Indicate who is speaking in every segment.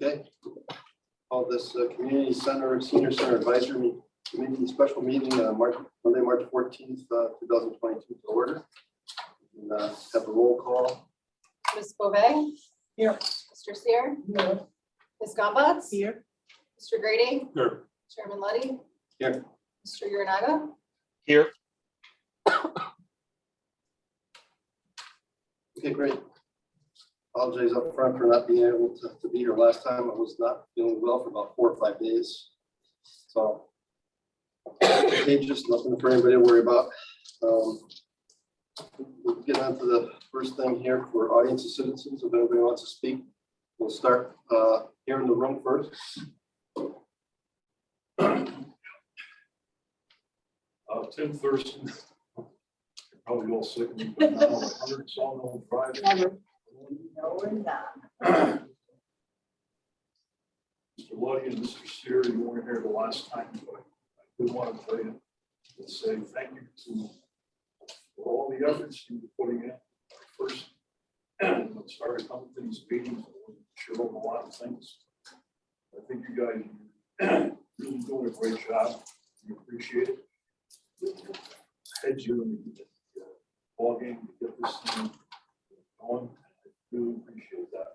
Speaker 1: Okay. Call this Community Center, Senior Center Advisory Committee special meeting Monday, March 14th, 2022 to order. And, have a roll call.
Speaker 2: Ms. Beauvais?
Speaker 3: Here.
Speaker 2: Mr. Sear?
Speaker 3: Here.
Speaker 2: Ms. Gompats?
Speaker 3: Here.
Speaker 2: Mr. Grady?
Speaker 1: Here.
Speaker 2: Chairman Luddy?
Speaker 1: Here.
Speaker 2: Mr. Granada?
Speaker 4: Here.
Speaker 1: Okay, great. Apologize up front for not being able to be here last time. I was not feeling well for about 4 or 5 days. So, just nothing for anybody to worry about. We'll get on to the first thing here for audience and citizens. If anybody wants to speak, we'll start here in the room first.
Speaker 5: Tim Thurston, probably all sick of me, but now 100 Sawmill Drive.
Speaker 3: No, we're not.
Speaker 5: Mr. Luddy and Mr. Sear, you weren't here the last time, but I did want to tell you and say thank you to for all the efforts you were putting in. First, when I started coming to these meetings, I wasn't sure of a lot of things. I think you guys are really doing a great job. We appreciate it. Heads you in the ball game to get this thing going. I really appreciate that.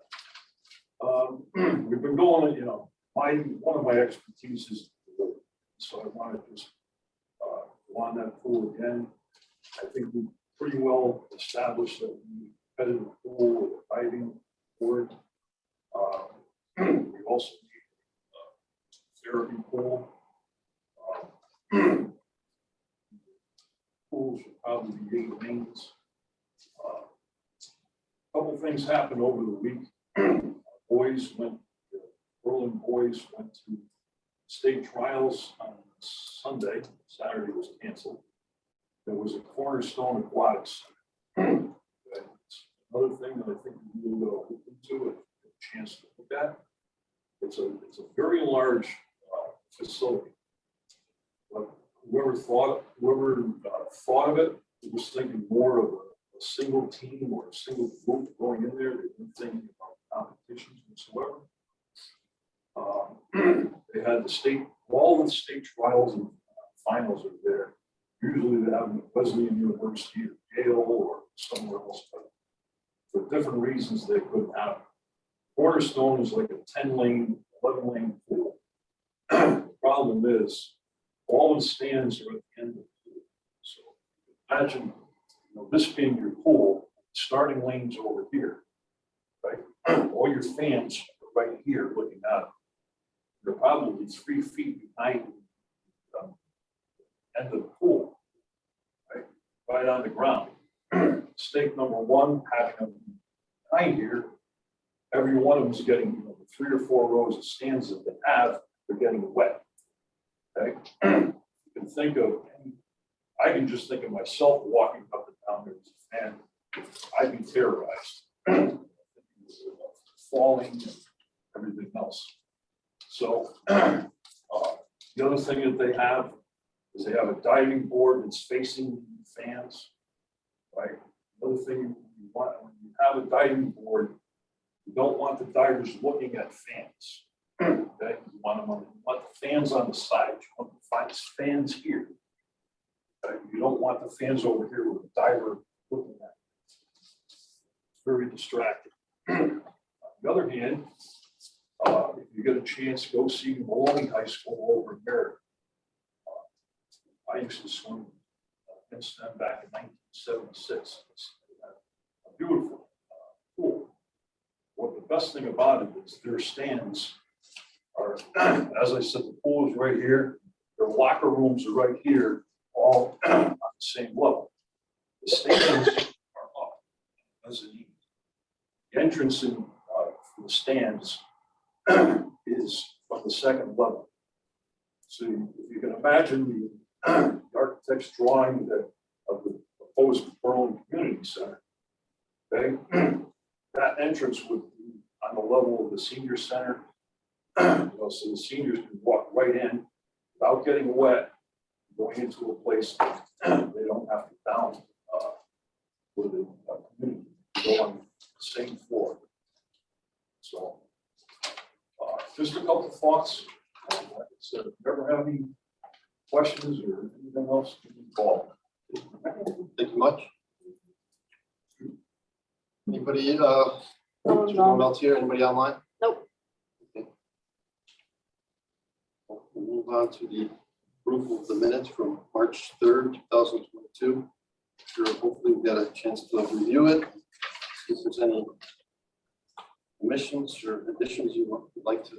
Speaker 5: We've been going, one of my expertise is the, so I want to just go on that pool again. I think we pretty well established that we headed the pool with a diving board. We also need a therapy pool. Pools should probably be 8 lanes. A couple things happened over the week. The Berlin boys went to state trials on Sunday. Saturday was canceled. There was a Cornerstone Aquatics Center. Another thing that I think we will look into it, a chance to look at. It's a very large facility. But whoever thought of it was thinking more of a single team or a single group going in there. They didn't think about competitions whatsoever. They had all the state trials and finals are there. Usually they have them at Wesleyan University or Yale or somewhere else, but for different reasons they couldn't have it. Cornerstone is like a 10-lane, 11-lane pool. The problem is all the stands are at the end of the pool. So imagine this being your pool, starting lanes over here, right? All your fans are right here looking out. They're probably 3 feet behind the end of the pool, right on the ground. Mistake number one, having them behind here, every one of them is getting the 3 or 4 rows of stands that they have, they're getting wet. Okay, you can think of, I can just think of myself walking up and down there as a fan. I'd be terrorized, falling and everything else. So the other thing that they have is they have a diving board that's facing fans, right? Another thing you want, when you have a diving board, you don't want the divers looking at fans. Okay, you want the fans on the side. You want to find fans here. Okay? You don't want the fans over here with the diver looking at you. It's very distracting. On the other hand, if you get a chance, go see Maloney High School over there. I used to swim against them back in 1976. It's a beautiful pool. What the best thing about it is their stands are, as I said, the pool is right here. Their locker rooms are right here, all on the same level. The stands are up as an E. The entrance in for the stands is from the second level. So if you can imagine the architect's drawing of the proposed Berlin Community Center, okay, that entrance would be on the level of the senior center. So the seniors can walk right in without getting wet, going into a place they don't have to down with the community, go on the same floor. So Just a couple of thoughts. Like I said, if you ever have any questions or anything else, give me a call.
Speaker 1: Thank you much. Anybody, anyone else here? Anybody online?
Speaker 2: Nope.
Speaker 1: Okay. We'll move on to the approval of the minutes from March 3rd, 2022. Sure, hopefully we got a chance to review it. If there's any omissions or additions you would like to.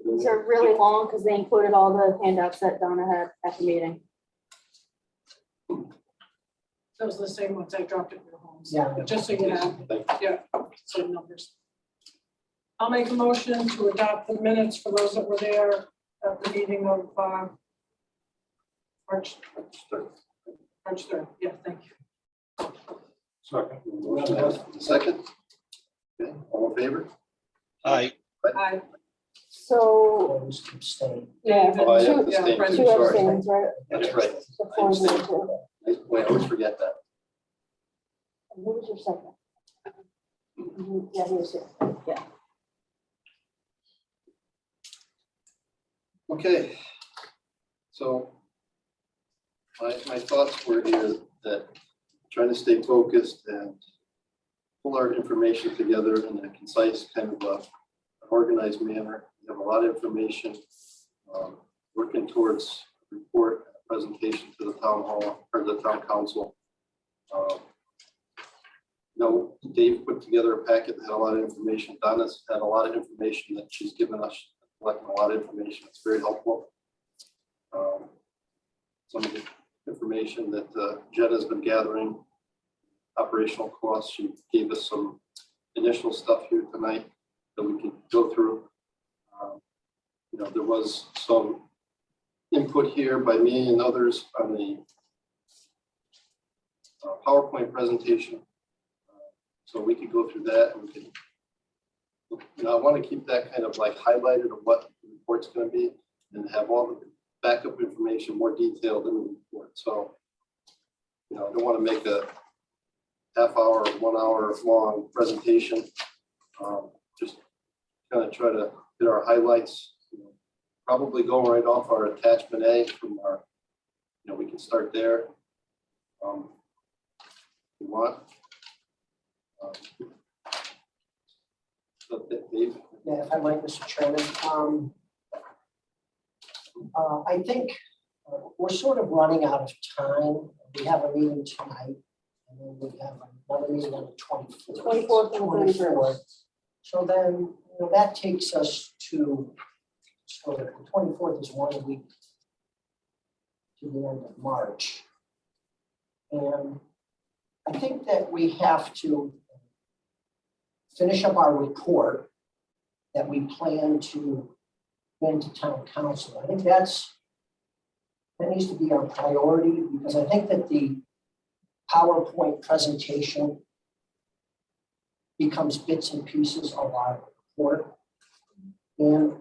Speaker 4: These are really long because they included all the handouts that Donna had at the meeting.
Speaker 6: Those are the same ones I dropped at your homes.
Speaker 3: Yeah.
Speaker 6: Just so you know,
Speaker 1: Thank
Speaker 6: yeah, same numbers. I'll make a motion to adopt the minutes for those that were there at the meeting of March
Speaker 1: you.
Speaker 6: 3rd. Yeah, thank you.
Speaker 5: Second.
Speaker 1: Motion has a second. Okay, all in favor?
Speaker 7: Aye.
Speaker 6: Aye.
Speaker 4: So,
Speaker 3: Those abstain.
Speaker 4: yeah,
Speaker 1: Oh, I have
Speaker 6: Two-
Speaker 1: to
Speaker 6: yeah,
Speaker 1: abstain.
Speaker 6: Brendan,
Speaker 4: two
Speaker 1: Sorry.
Speaker 4: abstains, right?
Speaker 1: That's right.
Speaker 4: So four and two.
Speaker 1: I always forget that.
Speaker 4: And who was your second? Yeah, he was here. Yeah.
Speaker 1: Okay. So my thoughts were here that trying to stay focused and pull our information together in a concise kind of organized manner. We have a lot of information, working towards a report, a presentation to the town hall or the town council. Dave put together a packet that had a lot of information. Donna's had a lot of information that she's given us, collecting a lot of information. It's very helpful. Some of the information that Jenna's been gathering, operational costs. She gave us some initial stuff here tonight that we can go through. There was some input here by me and others on the PowerPoint presentation. So we could go through that and we can, I want to keep that kind of like highlighted of what the report's going to be and have all the backup information more detailed in the report. So, I don't want to make a half hour or 1 hour long presentation. Just kind of try to hit our highlights, probably going right off our attachment A from our, we can start there. If you want. So, Dave?
Speaker 3: Yeah, if I might, Mr. Chairman. I think we're sort of running out of time. We have a meeting tonight, and then we have another meeting on the 24th.
Speaker 4: 24th and the 31st.
Speaker 3: So then, that takes us to, so the 24th is 1 week to the end of March. And I think that we have to finish up our report that we plan to bring to town council. I think that needs to be our priority, because I think that the PowerPoint presentation becomes bits and pieces of our report. And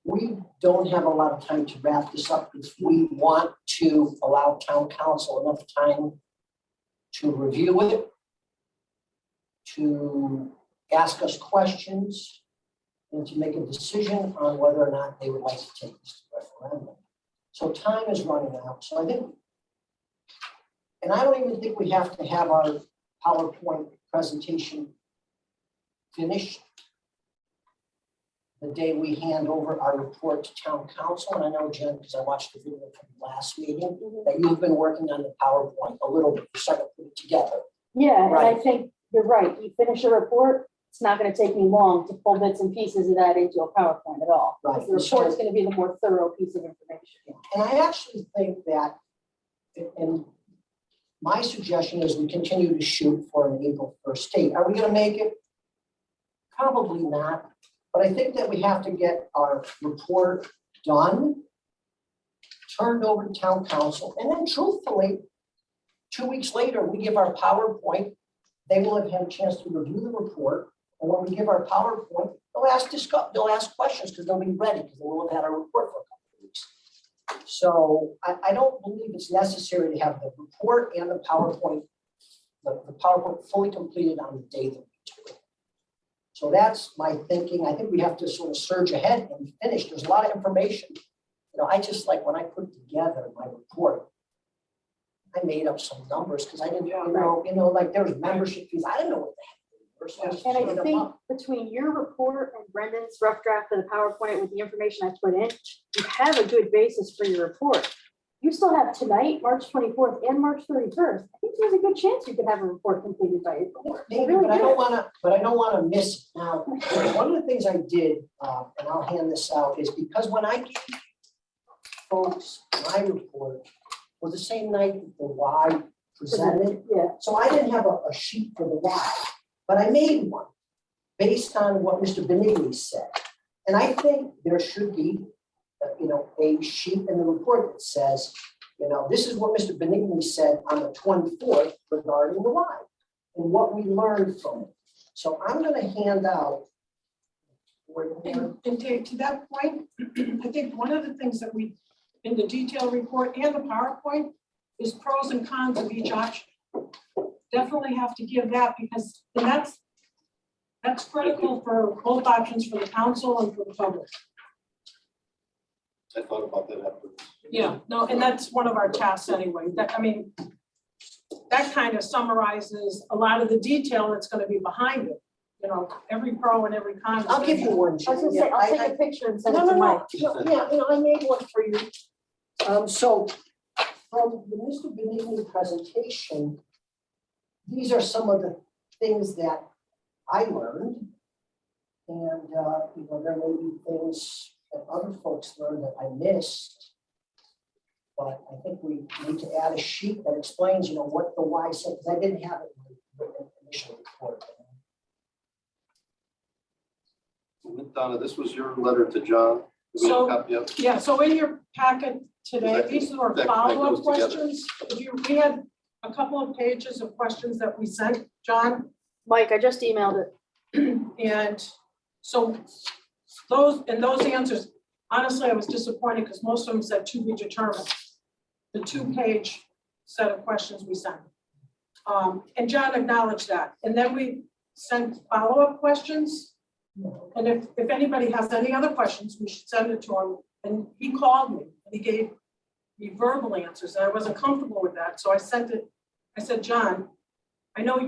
Speaker 3: we don't have a lot of time to wrap this up if we want to allow town council enough time to review it, to ask us questions, and to make a decision on whether or not they would like to take this to referendum. So time is running out. So I think, and I don't even think we have to have our PowerPoint presentation finished the day we hand over our report to town council. And I know, Jen, because I watched the video from the last meeting, that you've been working on the PowerPoint a little bit, you started to put it together.
Speaker 4: Yeah, and I
Speaker 3: Right.
Speaker 4: think you're right. You finish a report, it's not going to take me long to pull bits and pieces of that into a PowerPoint at all.
Speaker 3: Right.
Speaker 4: Because the report's going to be the more thorough piece of information.
Speaker 3: And I actually think that, and my suggestion is we continue to shoot for an April 1st date. Are we going to make it? Probably not. But I think that we have to get our report done, turned over to town council, and then truthfully, 2 weeks later, we give our PowerPoint. They will have had a chance to review the report. And when we give our PowerPoint, they'll ask questions because they'll be ready because they will have had our report for a couple of weeks. So I don't believe it's necessary to have the report and the PowerPoint fully completed on the day that we do it. So that's my thinking. I think we have to sort of surge ahead and finish. There's a lot of information. I just like when I put together my report, I made up some numbers because I didn't, like there was membership fees. I didn't know what the heck they were. So I just
Speaker 4: And
Speaker 3: made
Speaker 4: I
Speaker 3: them
Speaker 4: think
Speaker 3: up.
Speaker 4: between your report and Brendan's rough draft of the PowerPoint with the information I put in, you have a good basis for your report. You still have tonight, March 24th and March 31st. I think there's a good chance you could have a report completed by April.
Speaker 3: Maybe, but I don't want to miss it. Now, one of the things I did, and I'll hand this out, is because when I gave folks my report was the same night that the Y presented.
Speaker 4: Yeah,
Speaker 3: So I didn't have a sheet for the Y, but I made one based on what Mr. Benigni said. And I think there should be, a sheet in the report that says, this is what Mr. Benigni said on the 24th regarding the Y and what we learned from it. So I'm going to hand out.
Speaker 6: And Dave, to that point, I think one of the things that we, in the detail report and the PowerPoint, is pros and cons of each option. Definitely have to give that because that's critical for both options for the council and for the public.
Speaker 1: I thought about that after.
Speaker 6: Yeah, no, and that's one of our tasks anyway. That kind of summarizes a lot of the detail that's going to be behind it. Every pro and every con.
Speaker 3: I'll give you one.
Speaker 4: I was gonna say, I'll take a picture and send it
Speaker 3: No,
Speaker 4: to
Speaker 3: no,
Speaker 4: Mike.
Speaker 3: no. Yeah, I made one for you. So from the Mr. Benigni presentation, these are some of the things that I learned. And, there may be things that other folks learned that I missed. But I think we need to add a sheet that explains, what the Y said, because I didn't have it in the initial report.
Speaker 1: Donna, this was your letter to John. Do we have a copy of it?
Speaker 6: Yeah, so in your packet today,
Speaker 1: That-
Speaker 6: these are
Speaker 1: that
Speaker 6: follow-up
Speaker 1: goes together.
Speaker 6: questions. We had a couple of pages of questions that we sent, John.
Speaker 4: Mike, I just emailed it.
Speaker 6: And so those answers, honestly, I was disappointed because most of them said to be determined. The 2-page set of questions we sent. And John acknowledged that. And then we sent follow-up questions. And if anybody has any other questions, we should send it to him. And he called me and he gave me verbal answers. And I wasn't comfortable with that. So I sent it. I said, John, I know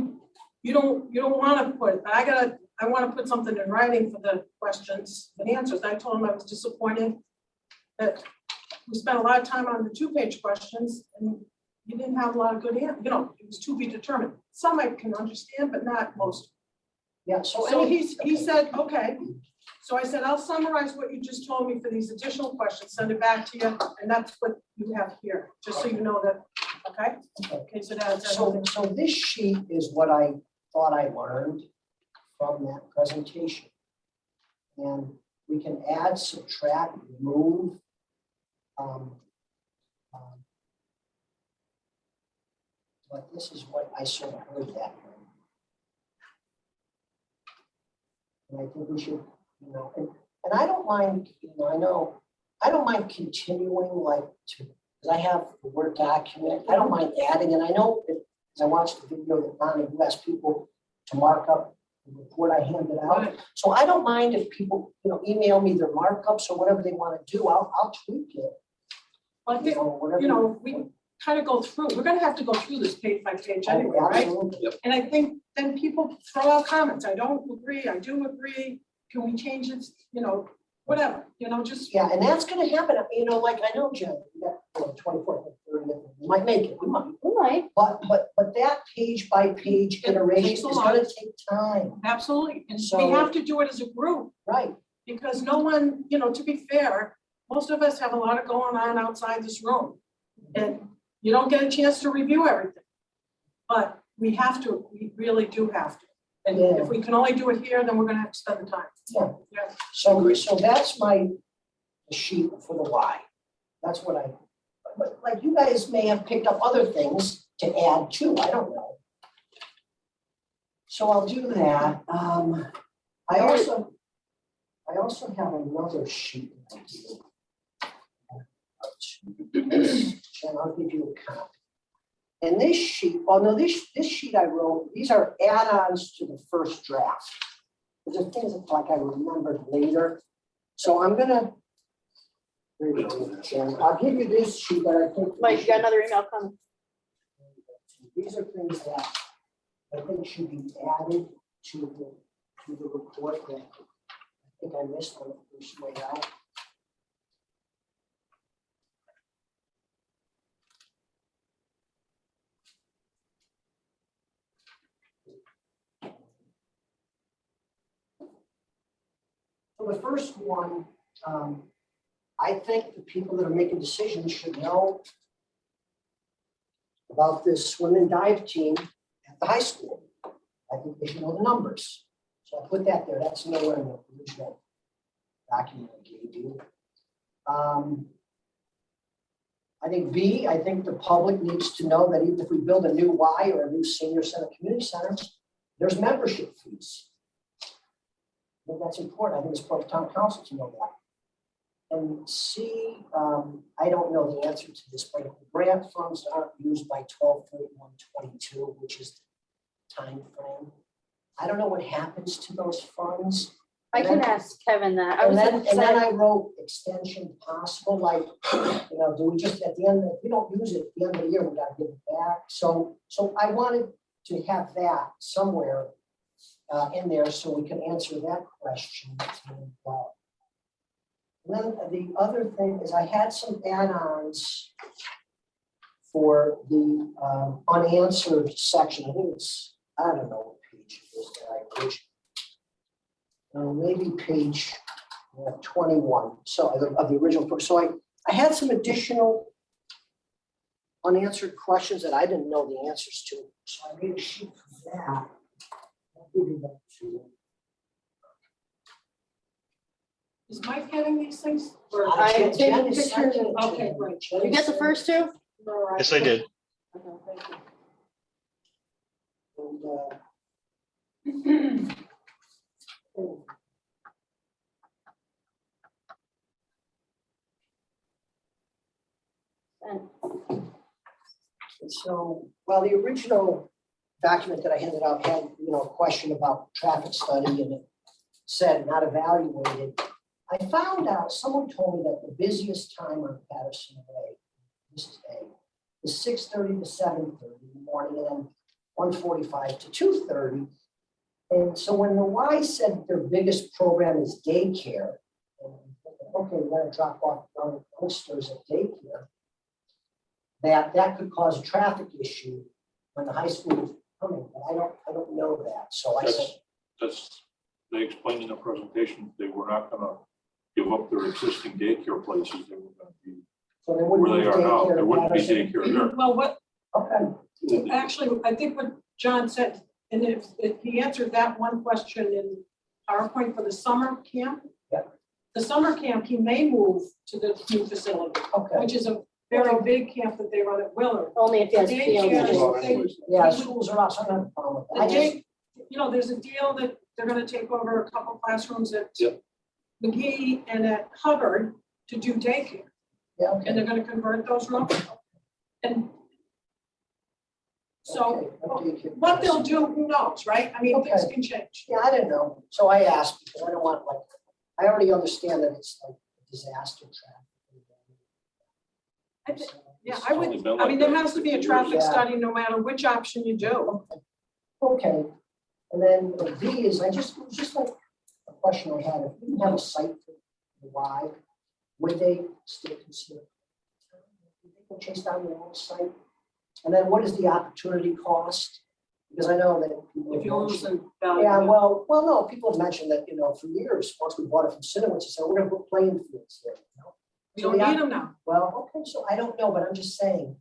Speaker 6: you don't want to put, I want to put something in writing for the questions and answers. I told him I was disappointed that we spent a lot of time on the 2-page questions and you didn't have a lot of good answers. It was to be determined. Some I can understand, but not most.
Speaker 3: Yeah,
Speaker 6: So he said, okay. So I said, I'll summarize what you just told me for these additional questions, send it back to you, and that's what you have here, just so you know that, okay? Okay, so that's everything.
Speaker 3: So this sheet is what I thought I learned from that presentation. And we can add, subtract, remove. But this is what I sort of heard that. And I think we should, and I don't mind, I don't mind continuing because I have the Word document. I don't mind adding, and I know that, as I watched the video that Donna, you asked people to mark up the report I handed out. So I don't mind if people, email me their markups or whatever they want to do. I'll tweak it.
Speaker 6: Well, I think,
Speaker 3: Whatever.
Speaker 6: we kind of go through, we're gonna have to go through this page by page
Speaker 3: Oh,
Speaker 6: anyway, right?
Speaker 3: absolutely.
Speaker 6: And I think then people throw out comments. I don't agree, I do agree. Can we change it? Whatever, just.
Speaker 3: Yeah, and that's gonna happen. I know, Jen, the 24th, 30th, we might make it, we might.
Speaker 4: We might.
Speaker 3: But that page by page
Speaker 6: It
Speaker 3: iteration
Speaker 6: takes
Speaker 3: is
Speaker 6: a
Speaker 3: gonna
Speaker 6: lot.
Speaker 3: take time,
Speaker 6: Absolutely, and we
Speaker 3: So-
Speaker 6: have to do it as a group,
Speaker 3: right?
Speaker 6: because no one, to be fair, most of us have a lot of going on outside this room. And you don't get a chance to review everything. But we really do have to. And
Speaker 3: Yeah.
Speaker 6: if we can only do it here, then we're gonna have to spend the time.
Speaker 3: Yeah. So that's my sheet for the Y. That's what but like you guys may have picked up other things to add to, I don't know. So I'll do that. I also have another sheet. Jen, I'll give you a copy. And this sheet, this sheet I wrote, these are add-ons to the first draft. There's things that like I remembered later. So I'm gonna. Jen, I'll give you this sheet that I think.
Speaker 4: Mike, you got another email coming.
Speaker 3: These are things that I think should be added to the report that I think I missed on the first way out. So the first one, I think the people that are making decisions should know about this swim and dive team at the high school. I think they should know the numbers. So I put that there. That's nowhere in the original document I gave you. I think B, I think the public needs to know that even if we build a new Y or a new senior center, community center, there's membership fees. I think that's important. I think it's important for town council to know that. And C, I don't know the answer to this, but if the grant funds aren't used by 12/31/22, which is the time frame, I don't know what happens to those funds.
Speaker 4: I can ask Kevin that. I
Speaker 3: And
Speaker 4: was
Speaker 3: then,
Speaker 4: gonna
Speaker 3: and then
Speaker 4: say,
Speaker 3: I wrote extension possible, like, do we just at the end, if we don't use it at the end of the year, we gotta give it back. So I wanted to have that somewhere in there so we can answer that question. And then the other thing is I had some add-ons for the unanswered section. I think it's, I don't know what page it is that I originally. Maybe page 21, so of the original book. So I had some additional unanswered questions that I didn't know the answers to. So I made a sheet for that. I'll give you that too.
Speaker 6: Is Mike getting these things?
Speaker 4: I'm taking
Speaker 3: Jen is sending
Speaker 4: pictures.
Speaker 3: it to
Speaker 6: Okay,
Speaker 3: me.
Speaker 6: great.
Speaker 3: Jen
Speaker 4: You
Speaker 3: is
Speaker 4: get the
Speaker 3: sending
Speaker 4: first two?
Speaker 7: Yes, I did.
Speaker 4: Okay, thank you.
Speaker 3: And, And so, well, the original document that I handed out had, a question about traffic study and it said not evaluated. I found out, someone told me that the busiest time on Patterson Way, this is A, is 6:30 to 7:30 in the morning and then 1:45 to 2:30. And so when the Y said their biggest program is daycare, and okay, we're gonna drop off young youngsters at daycare, that could cause a traffic issue when the high school is coming, but I don't know that, so I said,
Speaker 5: They explained in the presentation, they were not gonna give up their existing daycare places, they were gonna be
Speaker 3: so there wouldn't
Speaker 5: where
Speaker 3: be
Speaker 5: they are now,
Speaker 3: daycare.
Speaker 5: there wouldn't be
Speaker 3: Patterson.
Speaker 5: daycare there.
Speaker 6: Well, what,
Speaker 3: Okay,
Speaker 6: actually, I think what John said, and if he answered that one question in PowerPoint for the summer camp.
Speaker 3: Yeah.
Speaker 6: The summer camp, he may move to the new facility,
Speaker 3: okay,
Speaker 6: which is a very big camp that they run at Willard.
Speaker 4: Only if he has
Speaker 6: Daycare,
Speaker 4: fields.
Speaker 6: they-
Speaker 3: yeah, schools are out, so I don't have a problem with
Speaker 6: The
Speaker 3: that. I just,
Speaker 6: day, there's a deal that they're gonna take over a couple classrooms at
Speaker 1: Yep.
Speaker 6: McGee and at Hubbard to do daycare,
Speaker 3: yeah,
Speaker 6: and
Speaker 3: okay.
Speaker 6: they're gonna convert those rooms. And so
Speaker 3: Okay, daycare.
Speaker 6: what they'll do, who knows, right? I mean, things can change.
Speaker 3: Yeah, I didn't know, so I asked, because I don't want, I already understand that it's like a disaster
Speaker 6: I
Speaker 3: traffic.
Speaker 6: thi- Yeah, I would, I mean, there has to be a traffic study no matter which option you do.
Speaker 3: Okay, and then D is, it was just like a question I had, if we didn't have a site for the Y, would they still consider? Would they go chase down their own site? And then what is the opportunity cost? Because I know that. people
Speaker 6: If you
Speaker 3: have
Speaker 6: lose
Speaker 3: mentioned-
Speaker 6: the value.
Speaker 3: Yeah, well, no, people have mentioned that, for years, once we bought it from Cinemas, they said, we're gonna put playing fields there,
Speaker 6: We
Speaker 3: So
Speaker 6: don't
Speaker 3: the
Speaker 6: need them now.
Speaker 3: Well, okay, so I don't know, but I'm just saying.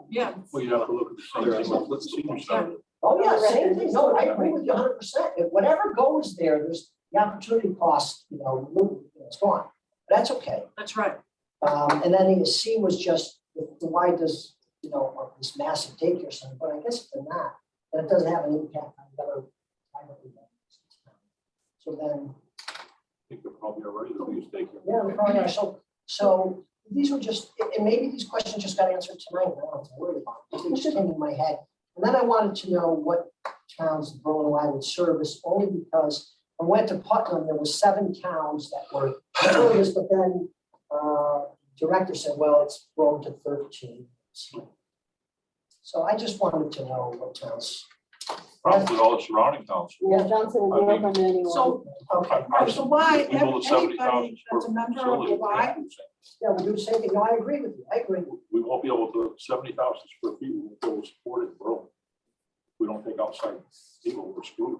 Speaker 6: Yeah.
Speaker 5: Well, you have to look at the same thing with the senior center.
Speaker 3: Oh, yeah, same thing. No, I agree with you 100%. If whatever goes there, there's the opportunity cost, it's gone. But that's okay.
Speaker 6: That's right.
Speaker 3: And then the C was just, the Y does, this massive daycare center, but I guess if they're not, then it doesn't have an impact on the other. privately owned businesses. So then,
Speaker 5: I think they're probably already the biggest daycare.
Speaker 3: yeah, we probably are. So these were just, and maybe these questions just got answered tonight, and I don't have to worry about it. They just came in my head. And then I wanted to know what towns Berlin and I would service, only because I went to Putnam, there were 7 towns that were curious, but then director said, well, it's grown to 13. So I just wanted to know what towns.
Speaker 5: Probably all the surrounding towns.
Speaker 4: Yeah, Johnson and
Speaker 5: I mean-
Speaker 4: Northam, anyone.
Speaker 6: So,
Speaker 3: Okay,
Speaker 6: right, so why,
Speaker 5: We build a 70,000
Speaker 6: anybody that's a
Speaker 5: square
Speaker 6: member of
Speaker 5: facility,
Speaker 6: the
Speaker 5: we
Speaker 6: Y,
Speaker 5: can't do that.
Speaker 3: yeah, we do the same thing. No, I agree with you. I agree with you.
Speaker 5: We won't be able to, 70,000 square feet, we won't be able to support it, bro. We don't take outside people, we're screwed.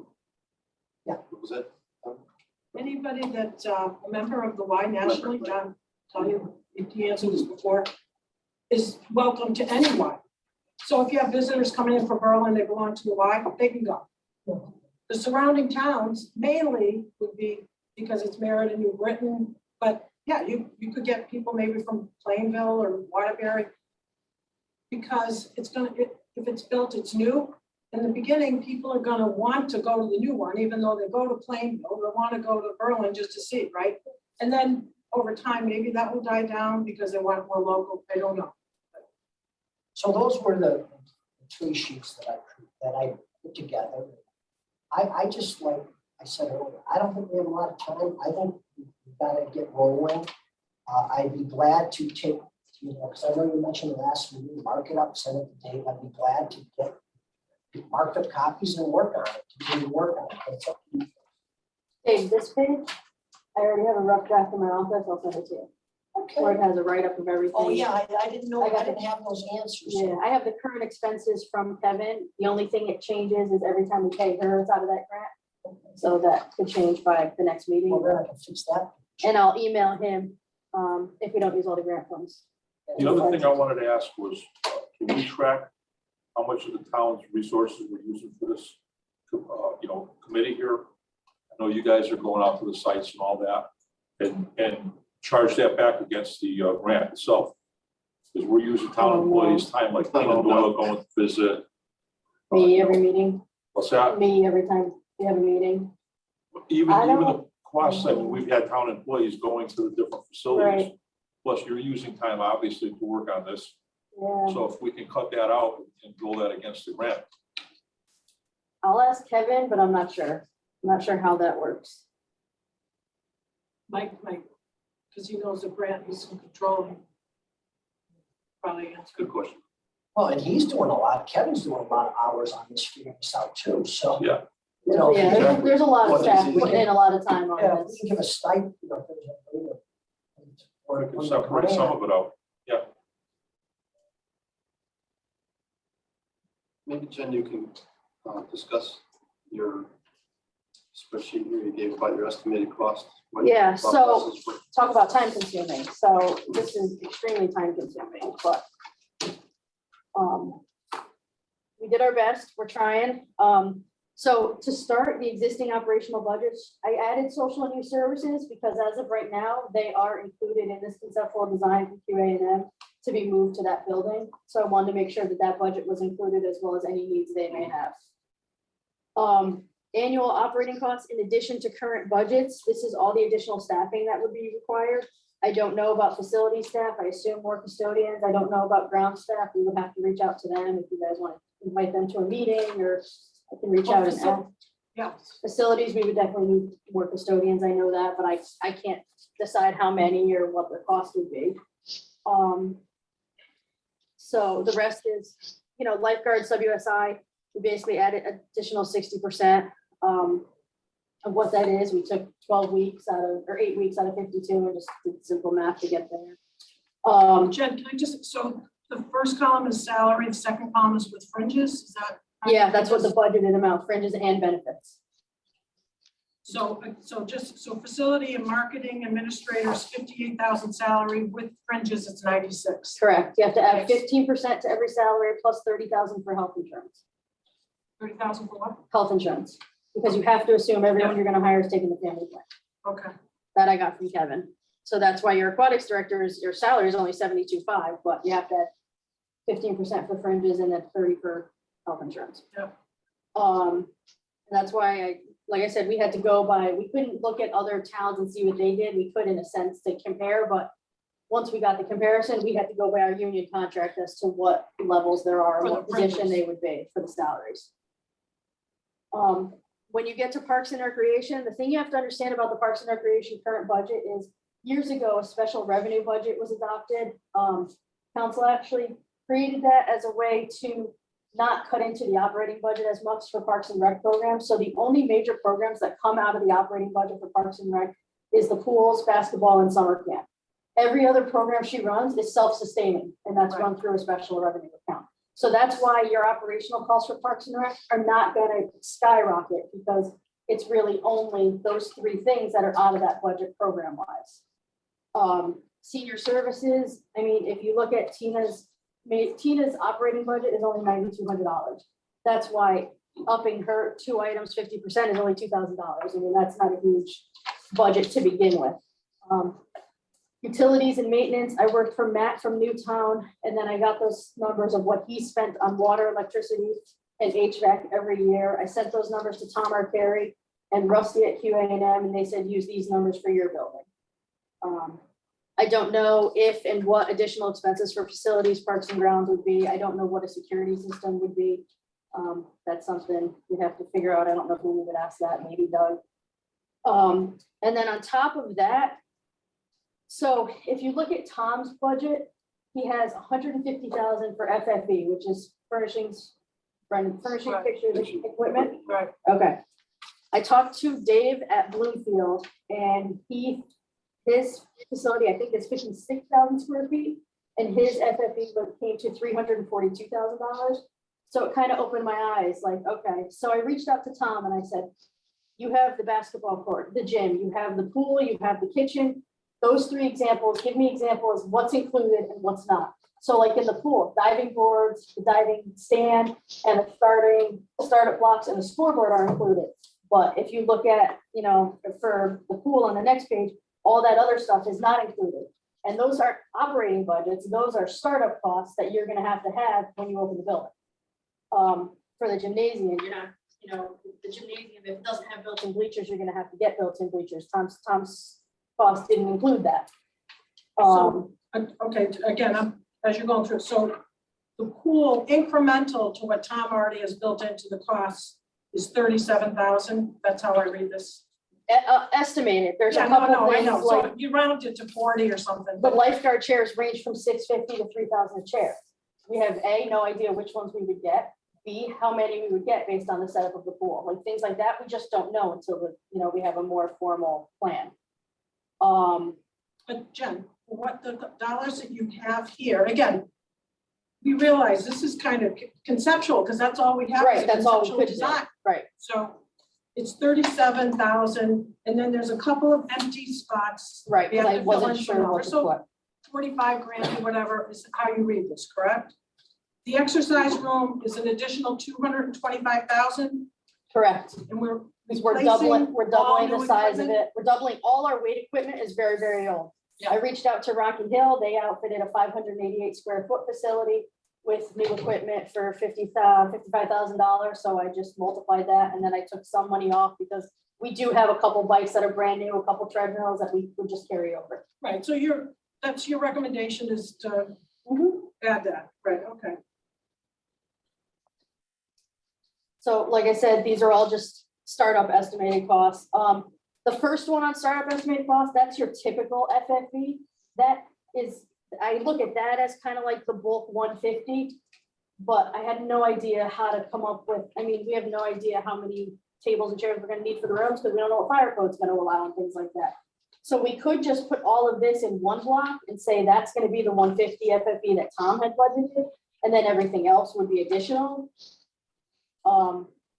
Speaker 1: What was that?
Speaker 6: anybody that's a member of the Y nationally, John, tell you, if he answered this before, is welcome to any Y. So if you have visitors coming in from Berlin, they belong to the Y, they can go. The surrounding towns mainly would be because it's Merritt and New Britain, but yeah, you could get people maybe from Plainville or Waterbury. Because it's gonna, if it's built, it's new. In the beginning, people are gonna want to go to the new one, even though they go to Plainville, they wanna go to Berlin just to see, right? And then over time, maybe that will die down because they want more local, I don't know.
Speaker 3: So those were the 3 sheets that I put together. I just, like I said earlier, I don't think we have a lot of time. I think we've got to get rolling. I'd be glad to take, because I know you mentioned the last meeting, mark it up, send it to Dave. I'd be glad to get marked up copies and work on it, continue to work on it. That's up to you.
Speaker 4: Dave, this page, I already have a rough draft in my office, I'll send it to you. Where
Speaker 3: Okay.
Speaker 4: it has a write-up of everything.
Speaker 3: Oh, yeah, I didn't know,
Speaker 4: I got
Speaker 3: I didn't have those answers.
Speaker 4: Yeah, I have the current expenses from Kevin. The only thing it changes is every time we pay her, it's out of that grant. So that could change by the next meeting.
Speaker 3: Well, then I can fix that.
Speaker 4: And I'll email him if we don't use all the grant funds.
Speaker 5: The other thing I wanted to ask was, can we track how much of the town's resources we're using for this, committee here? I know you guys are going out to the sites and all that, and charge that back against the grant itself. Because we're using town employees' time, like Tina Doyle going to visit.
Speaker 4: Me every meeting,
Speaker 5: What's that?
Speaker 4: me every time we have a meeting.
Speaker 5: Even
Speaker 4: I
Speaker 5: the
Speaker 4: don't-
Speaker 5: costs, I mean, we've had town employees going to the different facilities.
Speaker 4: Right.
Speaker 5: Plus, you're using time, obviously, to work on this.
Speaker 4: Yeah,
Speaker 5: So if we can cut that out and roll that against the grant.
Speaker 4: I'll ask Kevin, but I'm not sure. I'm not sure how that works.
Speaker 6: Mike, because he knows the grant, he's in control. Probably answer.
Speaker 5: Good question.
Speaker 3: Well, and he's doing a lot, Kevin's doing a lot of hours on this, figuring this out too, so.
Speaker 5: Yeah.
Speaker 3: You know.
Speaker 4: Yeah, there's a lot of
Speaker 1: What
Speaker 4: staff
Speaker 1: is it?
Speaker 4: putting in a lot of time
Speaker 3: Yeah,
Speaker 4: on
Speaker 3: if we
Speaker 4: this.
Speaker 3: can give a stipend, you know, if there's a way to- or
Speaker 5: We can
Speaker 3: on the
Speaker 5: separate some
Speaker 3: grant.
Speaker 5: of it out.
Speaker 1: Maybe Jen, you can discuss your spreadsheet here you gave about your estimated cost. what your
Speaker 4: Yeah,
Speaker 1: thought
Speaker 4: so-
Speaker 1: process was.
Speaker 4: Talk about time consuming. So this is extremely time consuming, but we did our best. We're trying. So to start the existing operational budgets, I added social and youth services because as of right now, they are included in this conceptual design for QA&M to be moved to that building. So I wanted to make sure that that budget was included as well as any needs they may have. Annual operating costs in addition to current budgets. This is all the additional staffing that would be required. I don't know about facility staff. I assume more custodians. I don't know about ground staff. We would have to reach out to them if you guys want to invite them to a meeting, or I can reach out and ask.
Speaker 6: Yeah,
Speaker 4: Facilities, we would definitely need more custodians. I know that, but I can't decide how many or what their cost would be. So the rest is, lifeguards, WSI, we basically added additional 60%. Of what that is. We took 12 weeks or 8 weeks out of 52 and just did simple math to get there.
Speaker 6: Jen, can I so the first column is salary, the second column is with fringes, is that?
Speaker 4: Yeah, that's what the budgeted amount, fringes and benefits.
Speaker 6: So facility and marketing administrators, 58,000 salary, with fringes, it's 96.
Speaker 4: Correct. You have to add 15% to every salary plus 30,000 for health insurance.
Speaker 6: 30,000 for what?
Speaker 4: Health insurance, because you have to assume everyone you're gonna hire is taking the family plan.
Speaker 6: Okay,
Speaker 4: That I got from Kevin. So that's why your aquatics director your salary is only 72.5, but you have to add 15% for fringes and then 30 for health insurance.
Speaker 6: Yep.
Speaker 4: And that's why like I said, we had to go by, we couldn't look at other towns and see what they did. We could in a sense to compare, but once we got the comparison, we had to go by our union contract as to what levels there are,
Speaker 6: For
Speaker 4: what
Speaker 6: the
Speaker 4: position
Speaker 6: fringes.
Speaker 4: they would be for the salaries. When you get to Parks and Recreation, the thing you have to understand about the Parks and Recreation current budget is years ago, a special revenue budget was adopted. Council actually created that as a way to not cut into the operating budget as much for Parks and Rec programs. So the only major programs that come out of the operating budget for Parks and Rec is the pools, basketball, and summer camp. Every other program she runs is self-sustaining, and that's run through a special revenue account. So that's why your operational costs for Parks and Rec are not gonna skyrocket, because it's really only those three things that are out of that budget program-wise. Senior services, I mean, if you look at Tina's operating budget is only $9,200. That's why upping her 2 items 50% is only $2,000. I mean, that's not a huge budget to begin with. Utilities and maintenance, I worked for Matt from Newtown, and then I got those numbers of what he spent on water, electricity, and HVAC every year. I sent those numbers to Tom Arcari and Rusty at QA&M, and they said, use these numbers for your building. I don't know if and what additional expenses for facilities, parks and grounds would be. I don't know what a security system would be. That's something we have to figure out. I don't know who we would ask that, maybe Doug. And then on top of that, so if you look at Tom's budget, he has $150,000 for FFE, which is furnishings, furnishing
Speaker 6: Right.
Speaker 4: fixtures, equipment.
Speaker 6: Right.
Speaker 4: Okay. I talked to Dave at Bloomfield, and his facility, I think, is 56,000 square feet, and his FFE came to $342,000. So it kind of opened my eyes, like, okay. So I reached out to Tom and I said, you have the basketball court, the gym, you have the pool, you have the kitchen. Those 3 examples, give me examples of what's included and what's not. So like in the pool, diving boards, the diving stand, and the startup blocks and the scoreboard are included. But if you look at, for the pool on the next page, all that other stuff is not included. And those aren't operating budgets. Those are startup costs that you're gonna have when you open the building. For the gymnasium, you're not, the gymnasium, if it doesn't have built-in bleachers, you're gonna have to get built-in bleachers. Tom's cost didn't include that.
Speaker 6: Okay, again, as you're going through, so the pool incremental to what Tom already has built into the costs is 37,000. That's how I read this.
Speaker 4: Estimated, there's a
Speaker 6: Yeah, no,
Speaker 4: couple
Speaker 6: I know.
Speaker 4: things
Speaker 6: So
Speaker 4: like
Speaker 6: you round it to 40 or something.
Speaker 4: the
Speaker 6: but-
Speaker 4: lifeguard chairs range from $650 to $3,000 a chair. We have no idea which ones we would get. B, how many we would get based on the setup of the pool, like things like that. We just don't know until we have a more formal plan.
Speaker 6: But Jen, what the dollars that you have here, again, we realize this is kind of conceptual because that's all we have. is
Speaker 4: Right,
Speaker 6: a
Speaker 4: that's all we
Speaker 6: conceptual
Speaker 4: could do.
Speaker 6: design.
Speaker 4: Right.
Speaker 6: So it's 37,000, and then there's a couple of empty spots.
Speaker 4: Right,
Speaker 6: We
Speaker 4: because
Speaker 6: have
Speaker 4: I
Speaker 6: to fill
Speaker 4: wasn't
Speaker 6: in
Speaker 4: sure
Speaker 6: some
Speaker 4: what to
Speaker 6: so
Speaker 4: put.
Speaker 6: 45 grand or whatever is how you read this, correct? The exercise room is an additional 225,000,
Speaker 4: Correct.
Speaker 6: and we're
Speaker 4: Because we're
Speaker 6: replacing
Speaker 4: doubling
Speaker 6: all
Speaker 4: the
Speaker 6: new
Speaker 4: size of
Speaker 6: equipment?
Speaker 4: it. We're doubling all our weight equipment is very, very old.
Speaker 6: Yeah.
Speaker 4: I reached out to Rocky Hill. They outfitted a 588 square foot facility with new equipment for $55,000. So I just multiplied that, and then I took some money off because we do have a couple bikes that are brand new, a couple treadmills that we would just carry over.
Speaker 6: Right, so that's your recommendation is to add that, right, okay.
Speaker 4: So like I said, these are all just startup estimated costs. The first one on startup estimated costs, that's your typical FFE. That is, I look at that as kind of like the bulk 150, but I had no idea how to come up with, we have no idea how many tables and chairs we're gonna need for the rooms because we don't know what fire code's gonna allow and things like that. So we could just put all of this in one block and say that's gonna be the 150 FFE that Tom had budgeted, and then everything else would be additional.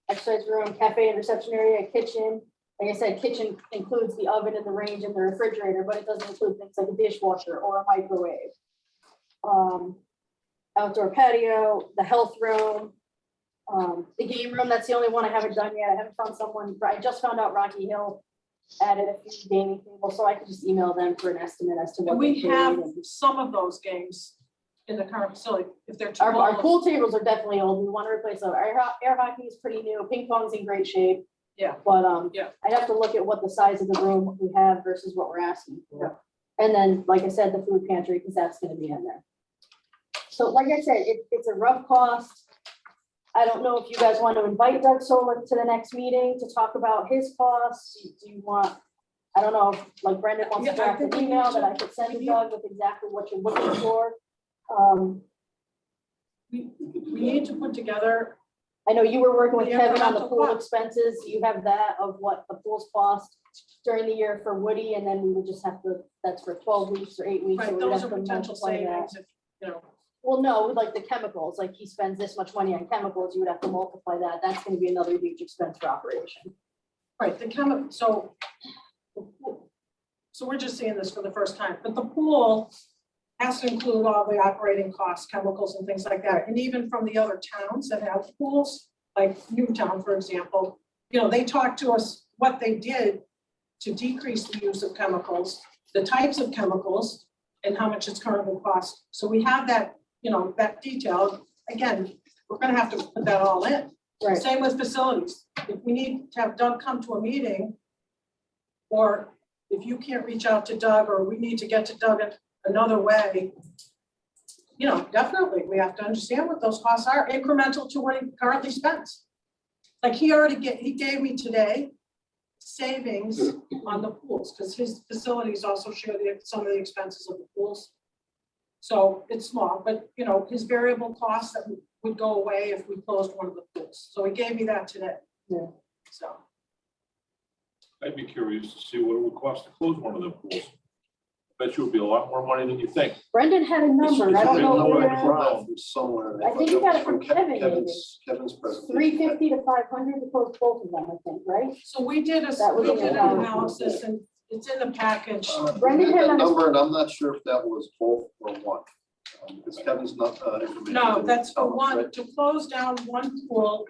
Speaker 4: Exercise room, cafe and reception area, kitchen. Like I said, kitchen includes the oven and the range and the refrigerator, but it doesn't include things like a dishwasher or a microwave. Outdoor patio, the health room, the game room, that's the only one I haven't done yet. I haven't found someone, I just found out Rocky Hill added a few gaming tables, so I could just email them for an estimate as to what
Speaker 6: And
Speaker 4: they
Speaker 6: we
Speaker 4: paid.
Speaker 6: have
Speaker 4: and-
Speaker 6: some of those games in the current facility, if they're too
Speaker 4: Our
Speaker 6: old.
Speaker 4: pool tables are definitely old. We want to replace them. Our air hockey is pretty new. Ping pong's in great shape.
Speaker 6: Yeah.
Speaker 4: But
Speaker 6: Yeah.
Speaker 4: I'd have to look at what the size of the room we have versus what we're asking for. And then, like I said, the food pantry, because that's gonna be in there. So like I said, it's a rough cost. I don't know if you guys want to invite Doug Solik to the next meeting to talk about his costs. Do you want, I don't know, if like Brendan wants to
Speaker 6: Yeah, I
Speaker 4: draft
Speaker 6: think
Speaker 4: an
Speaker 6: we
Speaker 4: email
Speaker 6: need
Speaker 4: that
Speaker 6: to-
Speaker 4: I could send to
Speaker 6: we need-
Speaker 4: Doug with exactly what you're looking for.
Speaker 6: We need to put together,
Speaker 4: I know you were working with
Speaker 6: The
Speaker 4: Kevin on the
Speaker 6: incremental
Speaker 4: pool
Speaker 6: cost.
Speaker 4: expenses. You have that of what the pools cost during the year for Woody, and then we would just have to, that's for 12 weeks or 8 weeks. so
Speaker 6: right,
Speaker 4: we would
Speaker 6: those
Speaker 4: have
Speaker 6: are
Speaker 4: to
Speaker 6: potential
Speaker 4: multiply that.
Speaker 6: savings, if, you know,
Speaker 4: Well, no, like the chemicals, like he spends this much money on chemicals, you would have to multiply that. That's gonna be another huge expense for operation.
Speaker 6: right, the chemical, so we're just seeing this for the first time, but the pool has to include all the operating costs, chemicals and things like that. And even from the other towns that have pools, like Newtown, for example, you know, they talked to us what they did to decrease the use of chemicals, the types of chemicals, and how much it's currently cost. So we have that, you know, that detail. Again, we're gonna have to put that all in.
Speaker 4: Right.
Speaker 6: Same with facilities. If we need to have Doug come to a meeting, or if you can't reach out to Doug, or we need to get to Doug in another way, you know, definitely, we have to understand what those costs are, incremental to what he currently spends. Like he gave me today savings on the pools, because his facilities also share some of the expenses of the pools. So it's small, but you know, his variable costs that would go away if we closed one of the pools. So he gave me that today.
Speaker 4: Yeah.
Speaker 6: So,
Speaker 5: I'd be curious to see what it would cost to close one of them pools. Bet you it would be a lot more money than you think.
Speaker 4: Brendan had a number,
Speaker 5: it's
Speaker 4: I
Speaker 5: a
Speaker 4: don't
Speaker 5: big
Speaker 4: know
Speaker 5: number.
Speaker 4: where,
Speaker 1: It's somewhere.
Speaker 4: I think you got it from Kevin, maybe.
Speaker 1: Kevin's presentation.
Speaker 4: 350 to 500 to close both of them, I think, right?
Speaker 6: so we did
Speaker 4: That was
Speaker 6: we
Speaker 4: in
Speaker 6: did
Speaker 4: the
Speaker 6: an analysis, and it's in the package.
Speaker 4: Brendan had
Speaker 1: That
Speaker 4: on his-
Speaker 1: number, and I'm not sure if that was both or one. Because Kevin's not. information
Speaker 6: No,
Speaker 1: didn't
Speaker 6: that's for
Speaker 1: tell us,
Speaker 6: one,
Speaker 1: right?
Speaker 6: to close down one pool,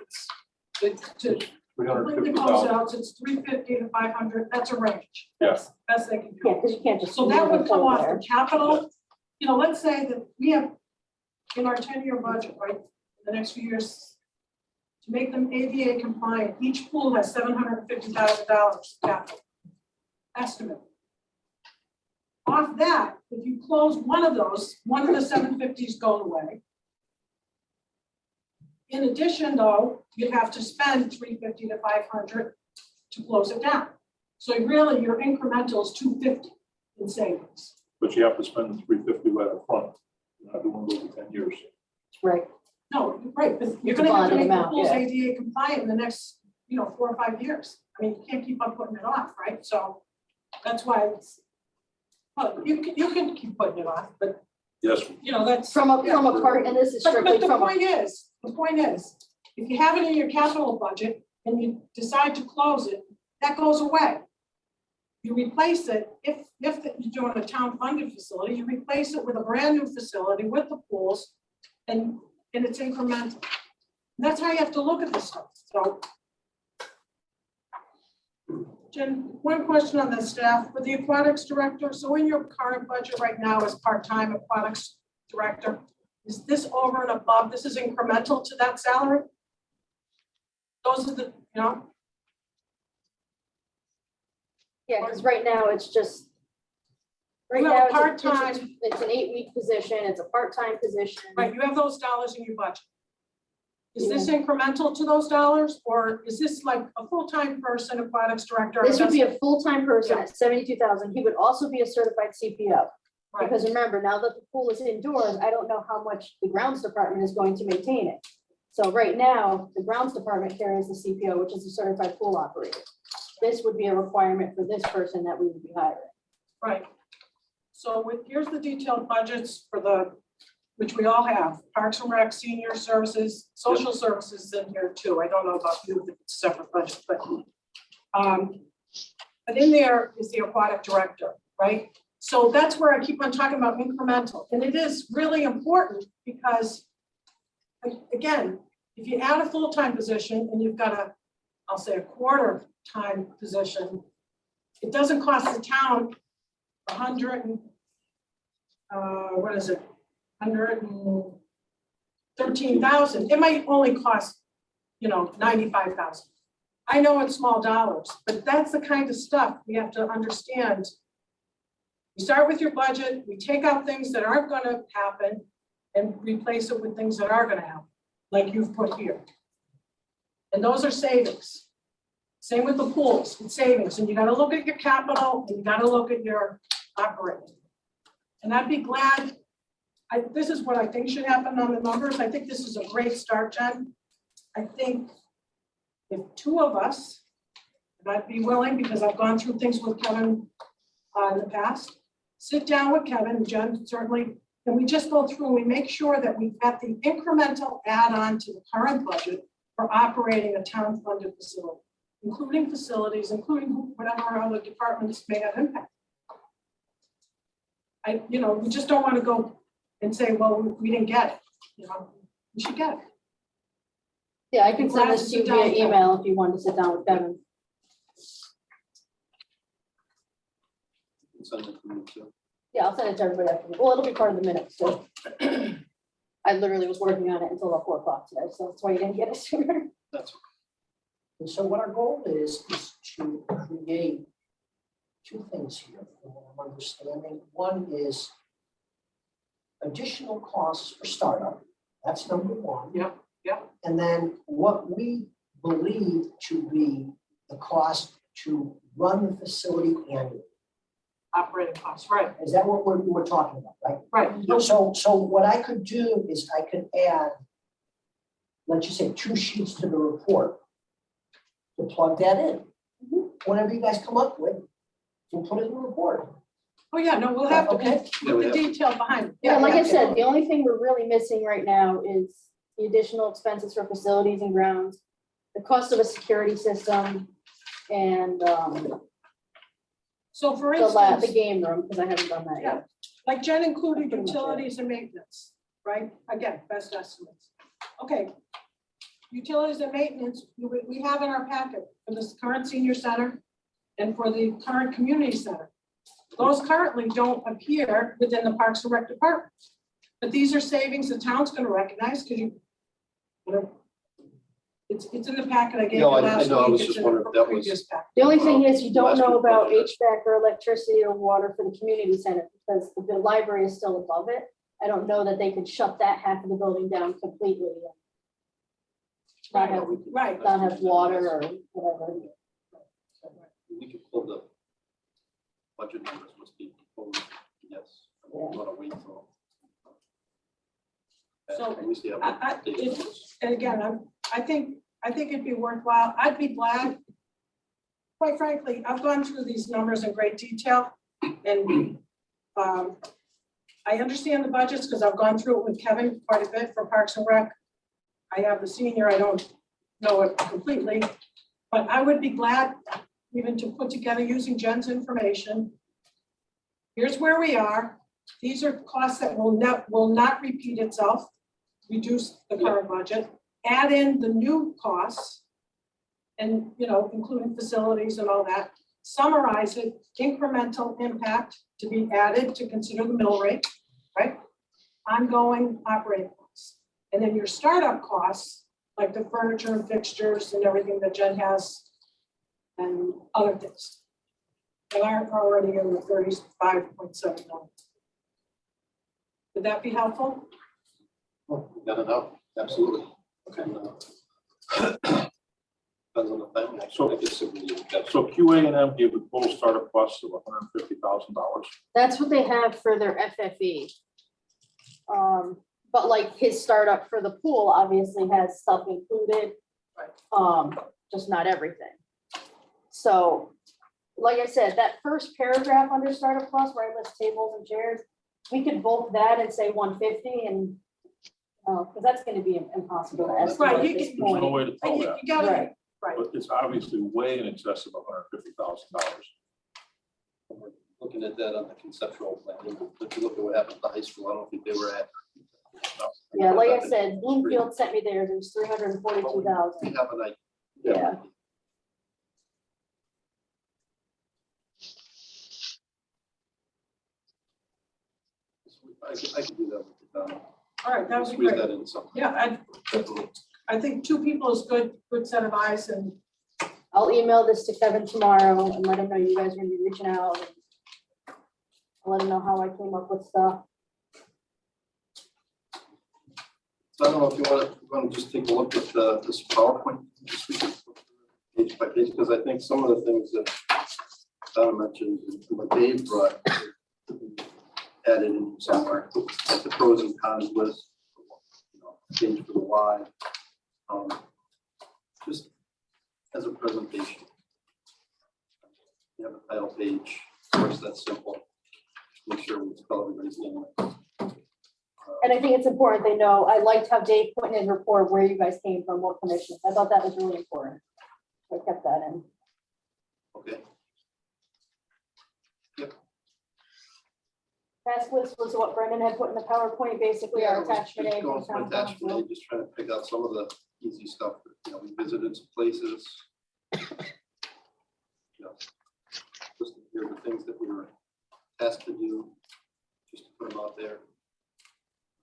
Speaker 6: to completely close it
Speaker 5: 350,000.
Speaker 6: out, it's 350 to 500, that's a range.
Speaker 5: Yes.
Speaker 6: Best they can
Speaker 4: Yeah,
Speaker 6: do.
Speaker 4: because you can't just.
Speaker 6: So that
Speaker 4: move
Speaker 6: would
Speaker 4: the
Speaker 6: come
Speaker 4: pole
Speaker 6: off
Speaker 4: there.
Speaker 6: the capital, you know, let's say that we have in our 10-year budget, right, the next few years, to make them ADA compliant, each pool has $750,000 capital estimate. Off that, if you close one of those, one of the 750s go away. In addition, though, you have to spend 350 to 500 to close it down. So really, your incremental is 250 in savings.
Speaker 5: But you have to spend the 350 right up front. You're not doing it over 10 years.
Speaker 4: Right,
Speaker 6: No, right, but you're
Speaker 4: It's a
Speaker 6: gonna have to
Speaker 4: bonded
Speaker 6: make the
Speaker 4: amount,
Speaker 6: pools
Speaker 4: yeah.
Speaker 6: ADA compliant in the next, 4 or 5 years. I mean, you can't keep on putting it off, right? So that's why it's, well, you can keep putting it off, but,
Speaker 5: Yes,
Speaker 6: that's.
Speaker 4: from a
Speaker 6: yeah.
Speaker 4: part, and this is
Speaker 6: But
Speaker 4: strictly
Speaker 6: the
Speaker 4: from a,
Speaker 6: point is, if you have it in your capital budget and you decide to close it, that goes away. You replace it, if you're doing a town funded facility, you replace it with a brand new facility with the pools and it's incremental. And that's how you have to look at this stuff, so. Jen, one question on the staff, with the aquatics director, so in your current budget right now as part-time aquatics director, is this over and above, this is incremental to that salary? Those are the,
Speaker 4: yeah, because right now it's just. Right
Speaker 6: You have
Speaker 4: now,
Speaker 6: a part-time.
Speaker 4: it's an 8-week position, it's a part-time position.
Speaker 6: right, you have those dollars in your budget. Is this incremental to those dollars, or is this like a full-time person, aquatics director?
Speaker 4: This would be a full-time person at 72,000. He would also be a certified CPO.
Speaker 6: Right.
Speaker 4: Because remember, now that the pool is indoors, I don't know how much the grounds department is going to maintain it. So right now, the grounds department carries the CPO, which is a certified pool operator. This would be a requirement for this person that we would be hiring.
Speaker 6: Right. So here's the detailed budgets for which we all have, Parks and Rec, Senior Services, Social Services is in here too. I don't know about you, if it's a separate budget, but in there is the aquatic director, right? So that's where I keep on talking about incremental, and it is really important because, again, if you add a full-time position and you've got I'll say a quarter-time position, it doesn't cost the town $113,000. It might only cost, 95,000. I know it's small dollars, but that's the kind of stuff we have to understand. We start with your budget, we take out things that aren't gonna happen and replace it with things that are gonna happen, like you've put here. And those are savings. Same with the pools, it's savings, and you gotta look at your capital, and you gotta look at your operating. And I'd be glad, this is what I think should happen on the numbers, I think this is a great start, Jen. I think if two of us, and I'd be willing, because I've gone through things with Kevin in the past, sit down with Kevin, Jen certainly, and we just go through and we make sure that we've got the incremental add-on to the current budget for operating a town-funded facility, including facilities, including whatever our other departments may have impact. We just don't want to go and say, well, we didn't get it, we should get it.
Speaker 4: Yeah, I can send this to you via email if you want to sit down with Kevin.
Speaker 1: Send it to me too.
Speaker 4: Yeah, I'll send it to everybody after. Well, it'll be part of the minutes, so. I literally was working on it until about 4 o'clock today, so that's why you didn't get it sooner.
Speaker 1: That's
Speaker 3: And so what our goal is to create two things here, from what I'm understanding. One is additional costs for startup. That's number one.
Speaker 6: Yep, yep.
Speaker 3: And then what we believe to be the cost to run the facility annually.
Speaker 6: Operating costs, right,
Speaker 3: Is that what we're talking about, right?
Speaker 6: right.
Speaker 3: So what I could do is I could add, let's just say, 2 sheets to the report to plug that in. Whatever you guys come up with, we'll put it in the report.
Speaker 6: Oh, yeah, no, we'll have to,
Speaker 3: Okay.
Speaker 6: with the detail behind it.
Speaker 4: Yeah, like I
Speaker 3: yeah.
Speaker 4: said, the only thing we're really missing right now is the additional expenses for facilities and grounds, the cost of a security system, and
Speaker 6: So for
Speaker 4: the
Speaker 6: instance,
Speaker 4: game room, because I haven't done that yet.
Speaker 6: like Jen included utilities and maintenance, right? Again, best estimates. Okay. Utilities and maintenance, we have in our packet for this current senior center and for the current community center. Those currently don't appear within the Parks and Rec department. But these are savings the town's gonna recognize because it's in the packet I gave you
Speaker 1: No, I
Speaker 6: last
Speaker 1: know, I was
Speaker 6: week. It's
Speaker 1: just
Speaker 6: in
Speaker 1: wondering
Speaker 6: the
Speaker 1: if that was-
Speaker 6: previous packet.
Speaker 4: The only thing is you don't
Speaker 1: Last
Speaker 4: know
Speaker 1: week,
Speaker 4: about
Speaker 1: yeah.
Speaker 4: HVAC or electricity or water for the community center because the library is still above it. I don't know that they could shut that half of the building down completely. And not have,
Speaker 6: Right.
Speaker 4: not have water or whatever.
Speaker 1: We could pull the budget numbers, must be proposed, yes. I don't want to wait till.
Speaker 6: So,
Speaker 1: At least you have
Speaker 6: I-
Speaker 1: updates.
Speaker 6: And again, I think it'd be worthwhile. I'd be glad. Quite frankly, I've gone through these numbers in great detail and I understand the budgets because I've gone through it with Kevin quite a bit for Parks and Rec. I have the senior, I don't know it completely, but I would be glad even to put together using Jen's information. Here's where we are. These are costs that will not repeat itself. Reduce the current budget, add in the new costs and, including facilities and all that, summarize it, incremental impact to be added to consider the mill rate, right? Ongoing operating costs. And then your startup costs, like the furniture and fixtures and everything that Jen has and other things that aren't already in the 35.7 million. Would that be helpful?
Speaker 1: Well, we gotta know, absolutely. Okay. Depends on the family.
Speaker 5: So-
Speaker 1: I guess it really depends.
Speaker 5: So QA&M gave a total startup cost of $150,000.
Speaker 4: That's what they have for their FFE. But like his startup for the pool obviously has stuff included. Just not everything. So, like I said, that first paragraph under startup costs where I list tables and chairs, we could bulk that and say 150 and, because that's gonna be impossible to estimate
Speaker 6: Right,
Speaker 4: at
Speaker 6: you
Speaker 4: this
Speaker 6: can-
Speaker 5: There's no
Speaker 4: point.
Speaker 5: way to tell
Speaker 6: You
Speaker 5: that,
Speaker 6: gotta,
Speaker 4: Right.
Speaker 6: right.
Speaker 5: but it's obviously way in excess of $150,000.
Speaker 1: We're looking at that on the conceptual plan. If you look at what happened at the high school, I don't think they were at.
Speaker 4: Yeah, like I said, Bloomfield sent me theirs, it was 342,000.
Speaker 1: We have an idea.
Speaker 4: Yeah.
Speaker 1: I could do that with the town.
Speaker 6: All right, that would be
Speaker 1: Squeeze
Speaker 6: great.
Speaker 1: that in something.
Speaker 6: Yeah, I think 2 people is good set of eyes and
Speaker 4: I'll email this to Kevin tomorrow and let him know you guys are gonna be reaching out. I'll let him know how I came up with stuff.
Speaker 1: So I don't know if you want to just take a look at this PowerPoint this week, page by page, because I think some of the things that Donna mentioned and what Dave brought added in somewhere, like the pros and cons list, you know, page for the why. Just as a presentation. You have a title page, of course, that's simple. Make sure we spell everybody's name.
Speaker 4: And I think it's important they know, I liked how Dave put in his report where you guys came from, what commissions. I thought that was really important. I kept that in.
Speaker 1: Okay,
Speaker 4: Task list was what Brendan had put in the PowerPoint, basically our attachment A.
Speaker 1: Just going
Speaker 4: from
Speaker 1: from
Speaker 4: town
Speaker 1: attachment
Speaker 4: council.
Speaker 1: A, just trying to pick out some of the easy stuff. You know, we visited some places. You know, just here are the things that we were asked to do, just to put them out there.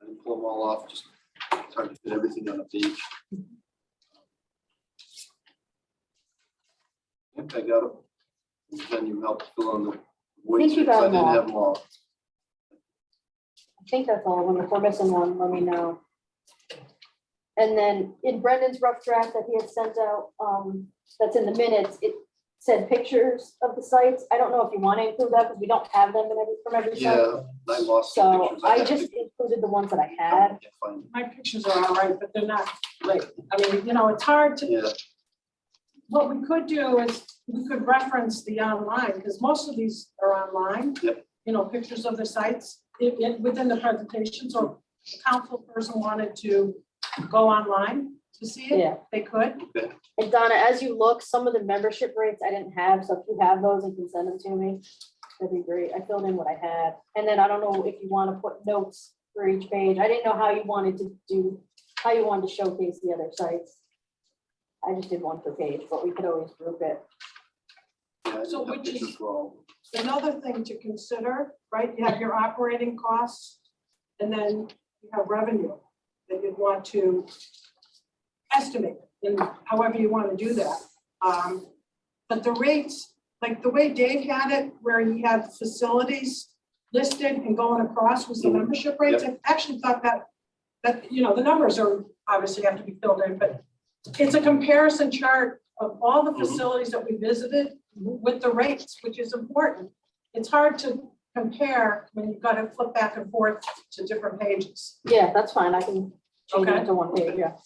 Speaker 1: I didn't pull them all off, just it's hard to fit everything on a page. I think I got them. And then you helped fill in the voids,
Speaker 4: you
Speaker 1: because
Speaker 4: got
Speaker 1: I
Speaker 4: them
Speaker 1: didn't
Speaker 4: all.
Speaker 1: have them all.
Speaker 4: I think that's all of them. If we're missing one, let me know. And then in Brendan's rough draft that he had sent out, that's in the minutes, it said pictures of the sites. I don't know if you want to include that because we don't have them from every site.
Speaker 1: Yeah, I lost some
Speaker 4: So
Speaker 1: pictures.
Speaker 4: I
Speaker 1: have
Speaker 4: just
Speaker 1: to-
Speaker 4: included the ones that I
Speaker 1: I
Speaker 4: had.
Speaker 1: can't find them.
Speaker 6: My pictures are all right, but they're not great. I mean, you know, it's hard to,
Speaker 1: Yeah,
Speaker 6: what we could do is we could reference the online, because most of these are online.
Speaker 1: Yep.
Speaker 6: You know, pictures of the sites within the presentation. So if the council person wanted to go online to see it,
Speaker 4: Yeah.
Speaker 6: they could.
Speaker 4: And Donna, as you look, some of the membership rates I didn't have, so if you have those and can send them to me, that'd be great. I filled in what I had. And then I don't know if you want to put notes for each page. I didn't know how you wanted to showcase the other sites. I just did one per page, but we could always group it.
Speaker 1: yeah. I
Speaker 6: So
Speaker 1: didn't have
Speaker 6: which is-
Speaker 1: pictures for all.
Speaker 6: Another thing to consider, right? You have your operating costs, and then you have revenue that you'd want to estimate, and however you want to do that. But the rates, like the way Dave had it, where he had facilities listed and going across was the membership rates. I actually thought that, you know, the numbers are obviously have to be filled in, but it's a comparison chart of all the facilities that we visited with the rates, which is important. It's hard to compare when you've got to flip back and forth to different pages.
Speaker 4: Yeah, that's fine. I can change it
Speaker 6: Okay.
Speaker 4: to one page, yeah.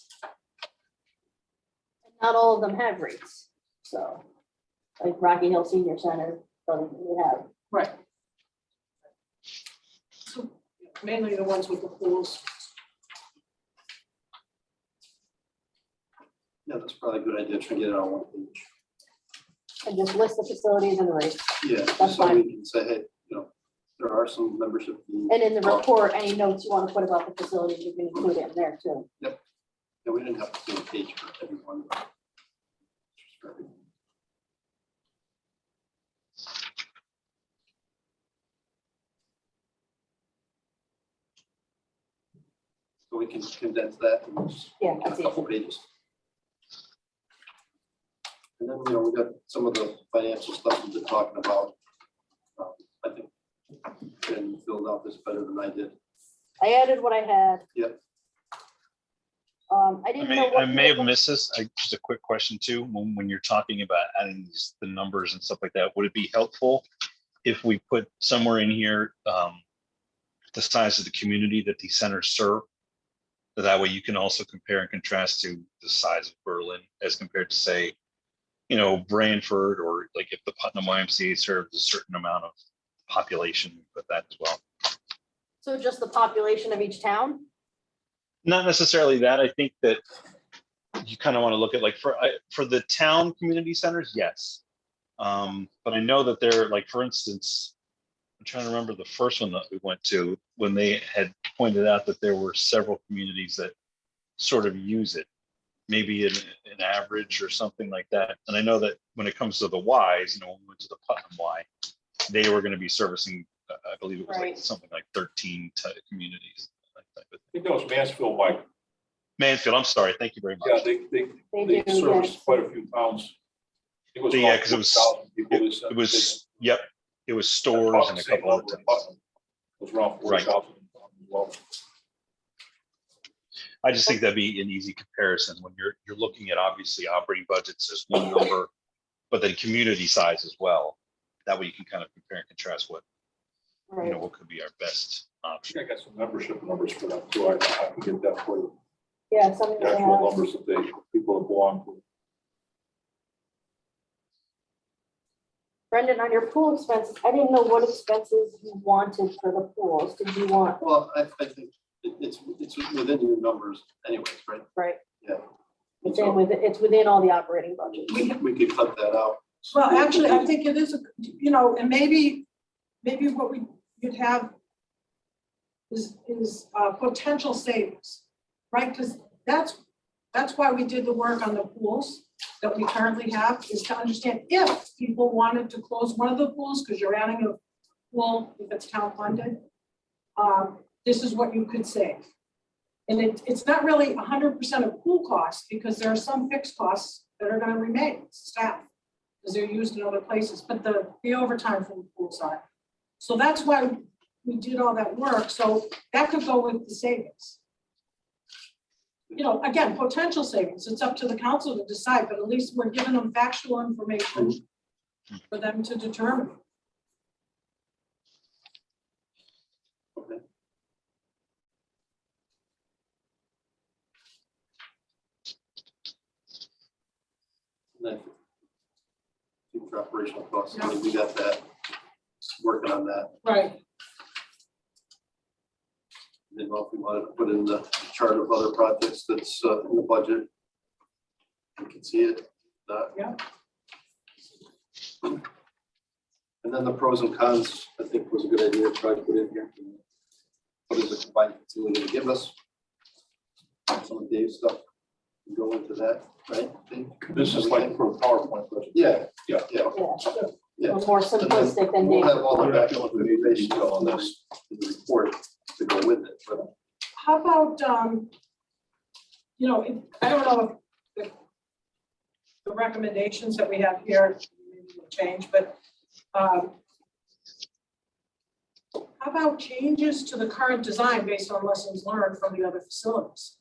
Speaker 4: Not all of them have rates, so like Rocky Hill Senior Center doesn't really have.
Speaker 6: Right. So mainly the ones with the pools.
Speaker 1: Yeah, that's probably a good idea, try to get it on one page.
Speaker 4: And just list the facilities and the rates.
Speaker 1: Yeah,
Speaker 4: That's
Speaker 1: just so
Speaker 4: fine.
Speaker 1: we can say, hey, you know, there are some membership fees.
Speaker 4: And in the report, any notes you want to put about the facilities, you can include it in there too.
Speaker 1: Yeah, we didn't have to do a page for everyone. but just for everyone. So we can condense that and just
Speaker 4: Yeah,
Speaker 1: get
Speaker 4: that's
Speaker 1: a couple pages. And then, you know, we got some of the financial stuff we've been talking about. I think Jen filled out this better than I did.
Speaker 4: I added what I had.
Speaker 1: Yep.
Speaker 4: I didn't know what.
Speaker 7: I may have missed this. Just a quick question too, when you're talking about adding the numbers and stuff like that, would it be helpful if we put somewhere in here the size of the community that these centers serve? So that way you can also compare and contrast to the size of Berlin as compared to, say, you know, Branford, or like if the Putnam YMCA serves a certain amount of population, put that as well.
Speaker 4: So just the population of each town?
Speaker 7: Not necessarily that. I think that you kind of want to look at, like, for the town community centers, yes. But I know that they're, like, for instance, I'm trying to remember the first one that we went to, when they had pointed out that there were several communities that sort of use it, maybe an average or something like that. And I know that when it comes to the Ys, you know, when we went to the Putnam Y, they were going to be servicing, I believe it was like
Speaker 4: Right.
Speaker 7: something like 13 communities.
Speaker 5: I think that was Mansfield, Mike.
Speaker 7: Mansfield, I'm sorry. Thank you very much.
Speaker 5: Yeah, they
Speaker 4: do,
Speaker 5: service
Speaker 4: yes.
Speaker 5: quite a few towns. It was
Speaker 7: Yeah,
Speaker 5: about
Speaker 7: 'cause it was-
Speaker 5: 4,000 people they sent.
Speaker 7: It was, yep, it was stores and a couple other things.
Speaker 5: It was around
Speaker 7: Right.
Speaker 5: 40,000 as well.
Speaker 7: I just think that'd be an easy comparison when you're looking at obviously operating budgets as one number, but then community size as well. That way you can kind of compare and contrast what,
Speaker 4: Right.
Speaker 7: what could be our best
Speaker 5: I
Speaker 7: option.
Speaker 5: think I got some membership numbers for them too. I can get that for you.
Speaker 4: Yeah, something
Speaker 5: The
Speaker 4: that
Speaker 5: actual
Speaker 4: have.
Speaker 5: numbers that people have belonged to.
Speaker 4: Brendan, on your pool expenses, I didn't know what expenses you wanted for the pools. Did you want,
Speaker 1: Well, I think it's within your numbers anyways, right?
Speaker 4: right?
Speaker 1: Yeah.
Speaker 4: It's within all the operating budgets.
Speaker 1: We could cut that out.
Speaker 6: Well, actually, I think it is, and maybe what you'd have is potential savings, right? Because that's why we did the work on the pools that we currently have, is to understand if people wanted to close one of the pools, because you're adding a pool, if it's town funded, this is what you could save. And it's not really 100% of pool costs, because there are some fixed costs that are gonna remain, staff, because they're used in other places, but the overtime from the pool side. So that's why we did all that work, so that could go with the savings. Again, potential savings, it's up to the council to decide, but at least we're giving them factual information for them to determine.
Speaker 1: Okay. And then future operational costs, I mean, we got that, working on that.
Speaker 6: Right.
Speaker 1: Didn't know if we wanted to put in the chart of other projects that's in the budget. You can see it.
Speaker 6: Yeah.
Speaker 1: And then the pros and cons, I think was a good idea to try to put in here. What is the combined facility to give us? Some of Dave's stuff, can go into that, right? Dave?
Speaker 5: This is like for a PowerPoint presentation.
Speaker 1: Yeah,
Speaker 5: Yeah.
Speaker 1: yeah,
Speaker 4: Yeah,
Speaker 1: yeah.
Speaker 4: more simplistic than
Speaker 1: We'll
Speaker 4: Dave.
Speaker 1: have all the background information on this in the report to go with it, but
Speaker 6: How about, I don't know if the recommendations that we have here maybe will change, but how about changes to the current design based on lessons learned from the other facilities?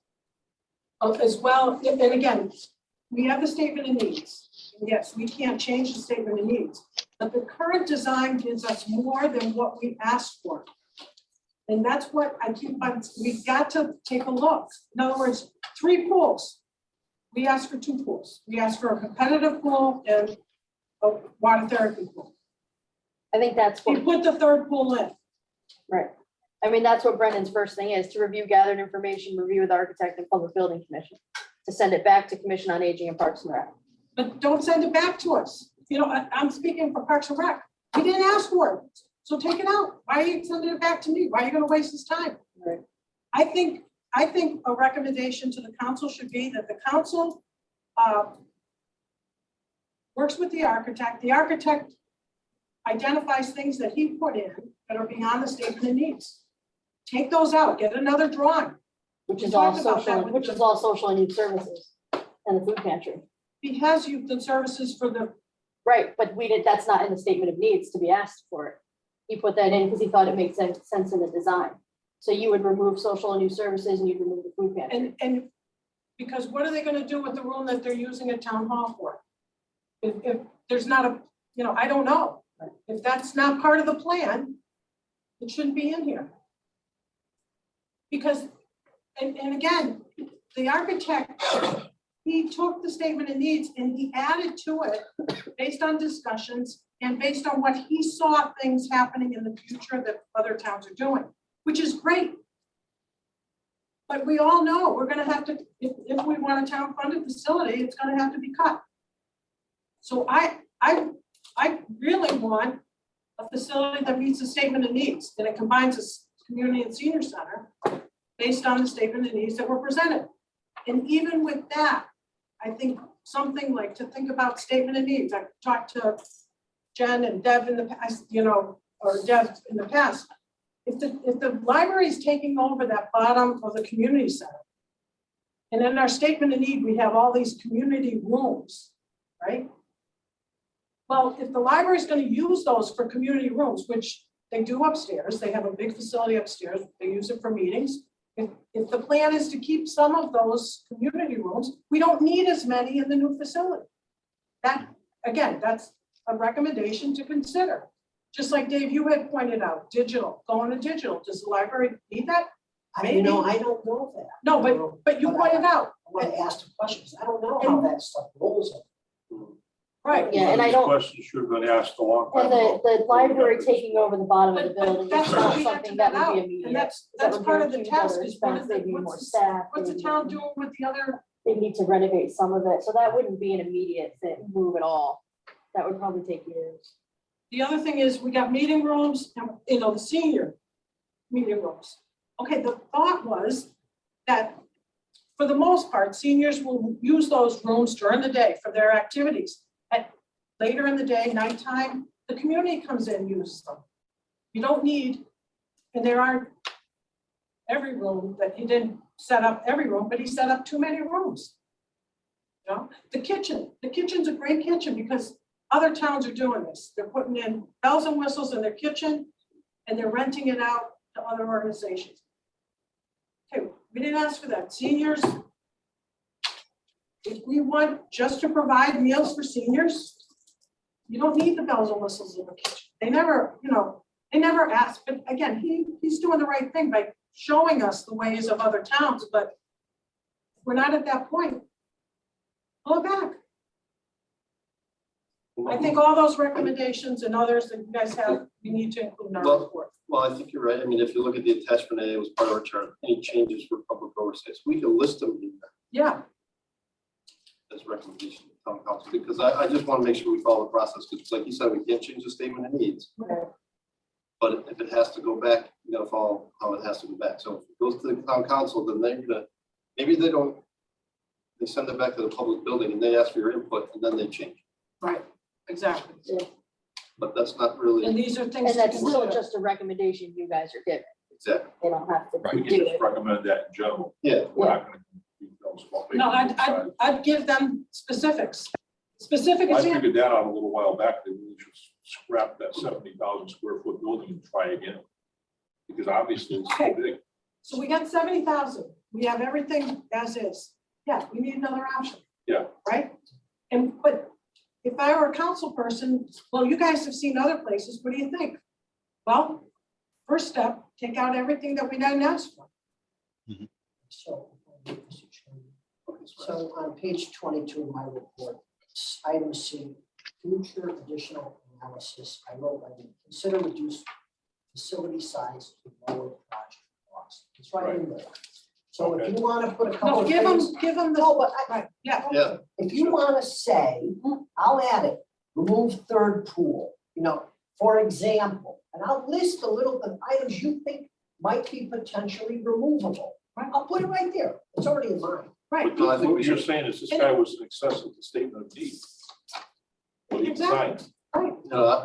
Speaker 6: As well, and again, we have the statement of needs. Yes, we can't change the statement of needs, but the current design gives us more than what we asked for. And that's what I keep on, we've got to take a look. In other words, 3 pools. We asked for 2 pools. We asked for a competitive pool and a water therapy pool.
Speaker 4: I think that's
Speaker 6: We
Speaker 4: what,
Speaker 6: put the 3rd pool in.
Speaker 4: right. I mean, that's what Brendan's first thing is, to review gathered information, review with the architect and public building commission, to send it back to Commission on Aging and Parks and Rec.
Speaker 6: But don't send it back to us. I'm speaking for Parks and Rec. We didn't ask for it, so take it out. Why are you sending it back to me? Why are you gonna waste this time?
Speaker 4: Right.
Speaker 6: I think a recommendation to the council should be that the council works with the architect. The architect identifies things that he put in that are beyond the statement of needs. Take those out, get another drawing.
Speaker 4: Which is
Speaker 6: We
Speaker 4: all
Speaker 6: talked about that
Speaker 4: social,
Speaker 6: with
Speaker 4: which
Speaker 6: the-
Speaker 4: is all social and youth services and the food pantry.
Speaker 6: He has youth and services for the,
Speaker 4: Right, but that's not in the statement of needs to be asked for it. He put that in because he thought it made sense in the design. So you would remove social and youth services and you'd remove the food pantry.
Speaker 6: and because what are they gonna do with the room that they're using at town hall for? If there's not a, I don't know. If that's not part of the plan, it shouldn't be in here. Because, and again, the architect, he took the statement of needs and he added to it based on discussions and based on what he saw things happening in the future that other towns are doing, which is great. But we all know we're gonna have to, if we want a town funded facility, it's gonna have to be cut. So I really want a facility that meets the statement of needs, and it combines a community and senior center based on the statement of needs that were presented. And even with that, I think something like to think about statement of needs. I've talked to Jen and Deb in the past, or Deb in the past. If the library is taking over that bottom of the community center, and in our statement of need, we have all these community rooms, right? Well, if the library is going to use those for community rooms, which they do upstairs, they have a big facility upstairs, they use it for meetings, if the plan is to keep some of those community rooms, we don't need as many in the new facility. That, again, that's a recommendation to consider. Just like Dave, you had pointed out, digital, going to digital. Does the library need that?
Speaker 3: You know, I don't know that.
Speaker 6: No, but you pointed out,
Speaker 3: I want to ask the questions. I don't know how that stuff rolls.
Speaker 6: right?
Speaker 4: Yeah, and I
Speaker 5: These
Speaker 4: don't-
Speaker 5: questions should have been asked a long time
Speaker 4: And
Speaker 5: ago.
Speaker 4: the library taking over the bottom of the
Speaker 6: But
Speaker 4: building
Speaker 6: that's
Speaker 4: is
Speaker 6: what
Speaker 4: not
Speaker 6: we had
Speaker 4: something
Speaker 6: to
Speaker 4: that
Speaker 6: vet out,
Speaker 4: would be immediate.
Speaker 6: and that's
Speaker 4: That would
Speaker 6: part of the
Speaker 4: guarantee another
Speaker 6: test is what
Speaker 4: expense,
Speaker 6: is
Speaker 4: they need more
Speaker 6: what's
Speaker 4: staff.
Speaker 6: what's
Speaker 4: they
Speaker 6: the
Speaker 4: need-
Speaker 6: town doing with the other?
Speaker 4: They need to renovate some of it, so that wouldn't be an immediate move at all. That would probably take years.
Speaker 6: The other thing is, we got meeting rooms, and, you know, the senior meeting rooms. Okay, the thought was that for the most part, seniors will use those rooms during the day for their activities. At later in the day, nighttime, the community comes in and uses them. You don't need, and there aren't every room that he didn't set up every room, but he set up too many rooms. You know, the kitchen's a great kitchen because other towns are doing this. They're putting in bells and whistles in their kitchen and they're renting it out to other organizations. Okay, we didn't ask for that. Seniors, if we want just to provide meals for seniors, you don't need the bells and whistles in the kitchen. They never, you know, they never asked, but again, he's doing the right thing by showing us the ways of other towns, but we're not at that point. Pull it back. I think all those recommendations and others that you guys have, we need to include in our
Speaker 1: Well-
Speaker 6: report.
Speaker 1: Well, I think you're right. I mean, if you look at the attachment A, it was part of our chart, any changes for public oversight, we can list them in there
Speaker 6: Yeah,
Speaker 1: as recommendation to town council, because I just want to make sure we follow the process, because like you said, we can't change the statement of needs.
Speaker 4: Right.
Speaker 1: But if it has to go back, you gotta follow how it has to go back. So if it goes to the town council, then they're gonna, maybe they don't, they send it back to the public building and they ask for your input and then they change.
Speaker 6: right, exactly.
Speaker 1: But that's not really
Speaker 6: And these are things
Speaker 4: And
Speaker 6: to
Speaker 4: that's still
Speaker 6: consider.
Speaker 4: just a recommendation you guys are giving.
Speaker 1: exactly,
Speaker 4: They don't have to
Speaker 5: We
Speaker 4: do
Speaker 5: can just
Speaker 4: it.
Speaker 5: recommend that in general.
Speaker 1: yeah.
Speaker 5: We're not gonna do those about
Speaker 6: No,
Speaker 5: making them
Speaker 6: I'd give them specifics. Specific
Speaker 5: I
Speaker 6: examples.
Speaker 5: figured that out a little while back, that we should scrap that 70,000 square foot building and try again. Because obviously it's
Speaker 6: Okay.
Speaker 5: too big.
Speaker 6: So we got 70,000. We have everything as is. Yeah, we need another option.
Speaker 5: Yeah.
Speaker 6: Right? And, but if I were a council person, well, you guys have seen other places. What do you think? Well, first step, take out everything that we didn't ask for.
Speaker 3: So, so on page 22 of my report, item C, future additional analysis, I wrote, I mean, consider reduced facility size to lower project cost. It's right in there. So if you want to put a couple
Speaker 6: No,
Speaker 3: of
Speaker 6: give
Speaker 3: things.
Speaker 6: them the,
Speaker 3: No, but
Speaker 6: right, yeah.
Speaker 1: Yeah.
Speaker 3: if you want to say, I'll add it, remove third pool, you know, for example, and I'll list a little of items you think might be potentially removable.
Speaker 6: Right.
Speaker 3: I'll put it right there. It's already in mine.
Speaker 6: Right.
Speaker 1: No, I think
Speaker 5: What
Speaker 1: we
Speaker 5: you're
Speaker 1: should,
Speaker 5: saying is this guy was in excess of the statement of needs. What he designed.
Speaker 6: Right.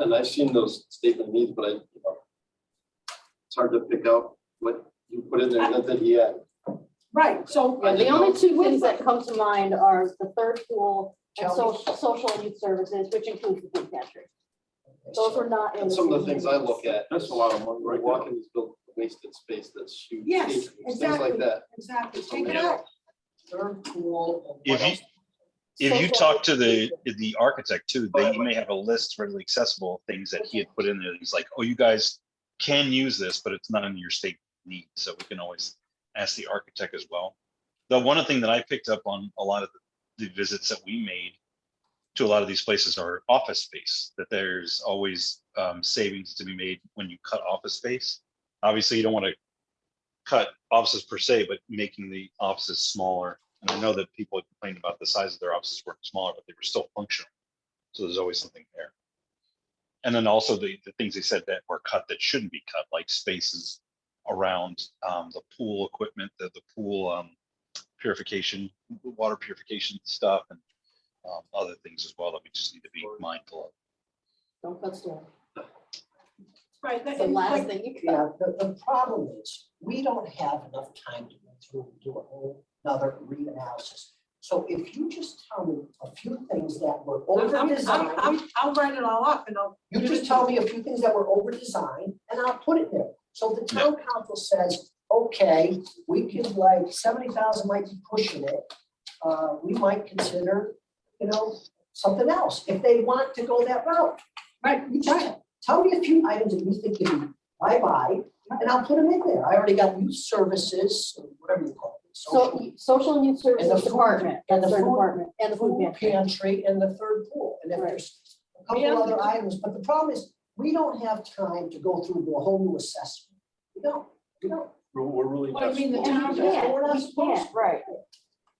Speaker 1: and I've seen those statement of needs, but you know, it's hard to pick out what you put in there and then he had.
Speaker 6: Right, so.
Speaker 4: Yeah, the only two things that come to mind are the third pool and social and youth services, which includes the food pantry. Those are not in.
Speaker 1: And some of the things I look at,
Speaker 5: That's a lot of money
Speaker 1: we're
Speaker 5: right there.
Speaker 1: walking these buildings, wasted space, that's huge.
Speaker 6: Yes,
Speaker 1: Things
Speaker 6: exactly.
Speaker 1: like that.
Speaker 6: Exactly, take it out.
Speaker 3: Third pool.
Speaker 7: If you- If you talk to the architect too, they may have a list readily accessible of things that he had put in there. He's like, oh, you guys can use this, but it's not in your state need. So we can always ask the architect as well. The one thing that I picked up on a lot of the visits that we made to a lot of these places are office space, that there's always savings to be made when you cut office space. Obviously, you don't want to cut offices per se, but making the offices smaller. And I know that people complained about the size of their offices were smaller, but they were still functional. So there's always something there. And then also the things they said that were cut that shouldn't be cut, like spaces around the pool equipment, the pool purification, water purification stuff, and other things as well that we just need to be mindful of.
Speaker 4: Don't cut storm.
Speaker 6: Right.
Speaker 4: It's the
Speaker 6: and
Speaker 4: last
Speaker 6: like-
Speaker 4: thing you cut.
Speaker 3: Yeah, the problem is, we don't have enough time to go through and do a whole another reanalysis. So if you just tell me a few things that were over designed,
Speaker 6: I'll write it all up and I'll.
Speaker 3: you just tell me a few things that were over designed, and I'll put it there. So the town council says, okay, we could like 70,000 might be pushing it. We might consider, something else, if they want to go that route.
Speaker 6: Right,
Speaker 3: You just tell me a few items that you think could be bye-bye, and I'll put them in there. I already got youth services, or whatever you call it.
Speaker 4: So social and youth
Speaker 3: And the
Speaker 4: services
Speaker 3: food-
Speaker 4: department,
Speaker 3: and the
Speaker 4: that's their
Speaker 3: food-
Speaker 4: department, and the food
Speaker 3: Food
Speaker 4: pantry.
Speaker 3: pantry and the third pool, and then
Speaker 4: Right.
Speaker 3: there's a couple other items, but the problem is, we don't have time to go through a whole new assessment. We don't.
Speaker 5: We're really.
Speaker 6: What do you mean the
Speaker 5: not
Speaker 6: town
Speaker 5: supposed to.
Speaker 6: doesn't?
Speaker 3: We're not
Speaker 4: We
Speaker 3: supposed
Speaker 4: can't, right.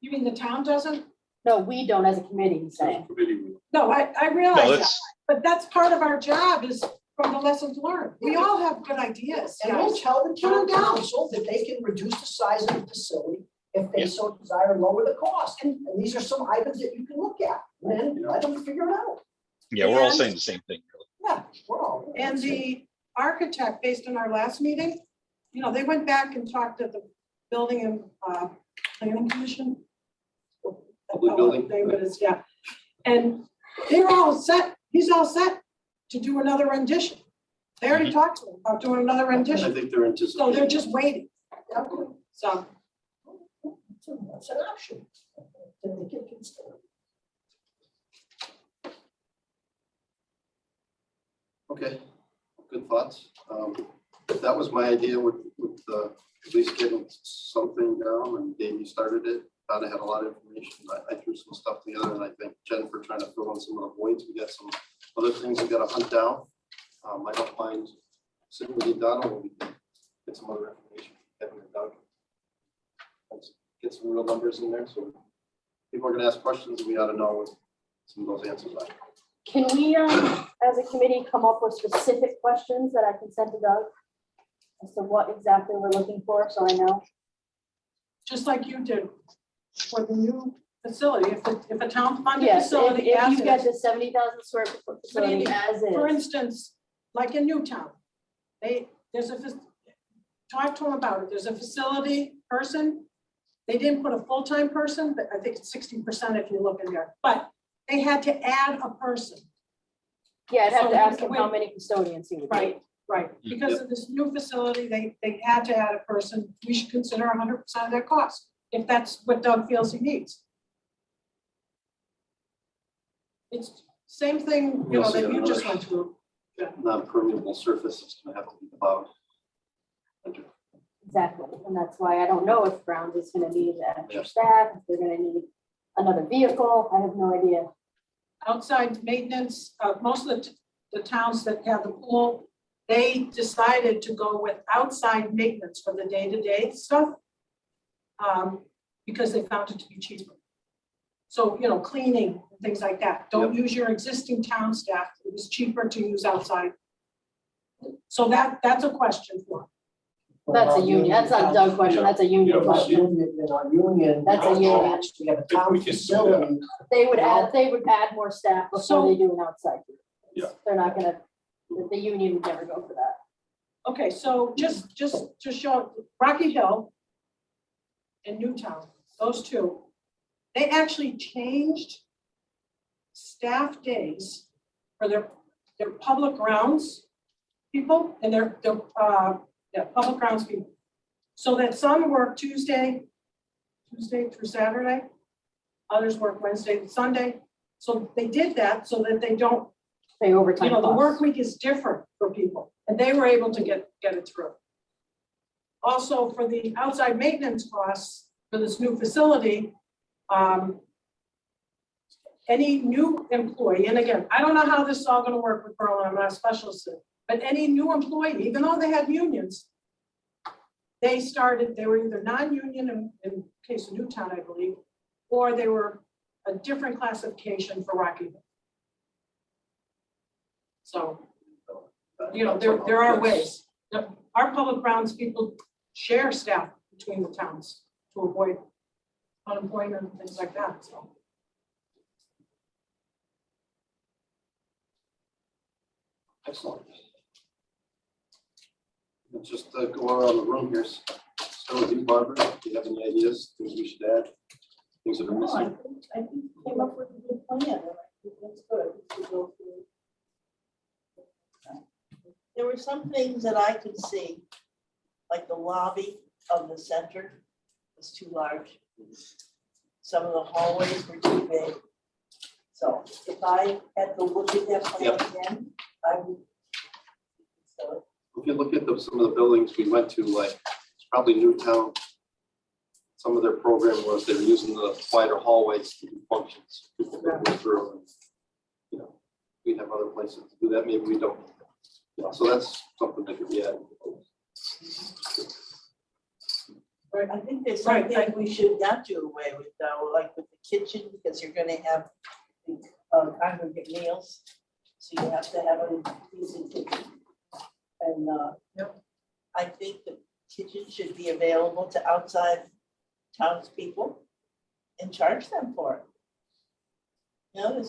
Speaker 6: You mean the town doesn't?
Speaker 4: No, we don't as a committee, he's saying.
Speaker 5: Committee.
Speaker 6: No, I
Speaker 7: No,
Speaker 6: realize that,
Speaker 7: it's,
Speaker 6: but that's part of our job is from the lessons learned. We all have good ideas,
Speaker 3: And we'll
Speaker 6: guys.
Speaker 3: tell the
Speaker 6: Put
Speaker 3: town
Speaker 6: 'em down.
Speaker 3: council that they can reduce the size of the facility if they
Speaker 7: Yeah.
Speaker 3: so desire, lower the cost. And these are some items that you can look at, and then let them figure it out.
Speaker 7: yeah, we're all
Speaker 6: And-
Speaker 7: saying the same thing, really.
Speaker 3: Yeah, we're all.
Speaker 6: And the architect, based on our last meeting, they went back and talked to the building and planning commission.
Speaker 1: Public building.
Speaker 6: Name it is, yeah. And they're all set, he's all set to do another rendition. They already talked to him about doing another
Speaker 1: I
Speaker 6: rendition,
Speaker 1: think they're anticipating.
Speaker 6: so they're just waiting. So,
Speaker 3: That's an option. That they can consider.
Speaker 1: Okay, good thoughts. That was my idea with at least getting something down, and Davey started it. Thought I had a lot of information. I threw some stuff together, and I think Jennifer trying to fill in some of the voids. We got some other things we got to hunt down. I don't mind sitting with you, Donald, and we can get some other information. Kevin and Doug. Let's get some real numbers in there, so people are gonna ask questions, we ought to know what some of those answers are.
Speaker 4: Can we, as a committee, come up with specific questions that I can send to Doug? As to what exactly we're looking for, so I know.
Speaker 6: just like you did for the new facility, if a town funded
Speaker 4: Yes, if
Speaker 6: facility
Speaker 4: you
Speaker 6: as
Speaker 4: get
Speaker 6: is,
Speaker 4: the 70,000 square foot facility as
Speaker 6: for
Speaker 4: is.
Speaker 6: instance, like in Newtown, talk to them about it, there's a facility person, they didn't put a full-time person, but I think it's 60% if you look in there, but they had to add a person,
Speaker 4: Yeah, I'd have to
Speaker 6: So
Speaker 4: ask him
Speaker 6: we-
Speaker 4: how many custodians he would need.
Speaker 6: right? Because of this new facility, they had to add a person, we should consider 100% of their cost, if that's what Doug feels he needs. It's same thing,
Speaker 1: We also
Speaker 6: that
Speaker 1: got
Speaker 6: you just
Speaker 1: another-
Speaker 6: went through.
Speaker 1: Non-permeable surface is gonna have to be plowed.
Speaker 4: Exactly, and that's why I don't know if Brown's is gonna need extra
Speaker 1: Yes.
Speaker 4: staff, if they're gonna need another vehicle, I have no idea.
Speaker 6: Outside maintenance, most of the towns that have the pool, they decided to go with outside maintenance for the day-to-day stuff. Because they found it to be cheaper. So, cleaning and things like that. Don't use your existing town staff. It was cheaper to use outside. So that's a question for.
Speaker 4: That's a union, that's not a Doug question, that's a union
Speaker 5: Yeah.
Speaker 4: question.
Speaker 3: Union.
Speaker 4: That's a union.
Speaker 3: We have a
Speaker 5: If we
Speaker 3: town
Speaker 5: can do
Speaker 3: facility.
Speaker 4: They would add more staff before
Speaker 6: So-
Speaker 4: they do an outside. group.
Speaker 5: Yeah.
Speaker 4: They're not gonna, the union would never go for that.
Speaker 6: Okay, so just to show, Rocky Hill and Newtown, those two, they actually changed staff days for their public grounds people and their public grounds people. So that some work Tuesday through Saturday, others work Wednesday to Sunday. So they did that so that they don't,
Speaker 4: Pay overtime
Speaker 6: the work
Speaker 4: costs.
Speaker 6: week is different for people, and they were able to get it through. Also, for the outside maintenance costs for this new facility, any new employee, and again, I don't know how this is all gonna work with Berlin, I'm not a specialist, but any new employee, even though they had unions, they were either non-union in case of Newtown, I believe, or they were a different classification for Rocky Hill. So, there are ways. Our public grounds people share staff between the towns to avoid unemployment and things like that, so.
Speaker 1: Excellent. Let's just go around the room here. Start with you, Barbara. Do you have any ideas, things we should add? Things that are missing?
Speaker 8: I think came up with a good plan. and I think that's good. to go through. There were some things that I could see, like the lobby of the center was too large. Some of the hallways were too big. So if I had to look at that plan again, I would. So,
Speaker 1: If you look at some of the buildings we went to, like, it's probably Newtown. Some of their program was they were using the wider hallways to do functions. People could go through and, you know, we have other places to do that, maybe we don't. You know, so that's something that could be added.
Speaker 8: I think there's
Speaker 6: Right,
Speaker 8: something we should not do away with though, like with the kitchen, because you're gonna have congregate meals. So you have to have a decent kitchen. And I think the kitchen should be available to outside townspeople and charge them for it. You know,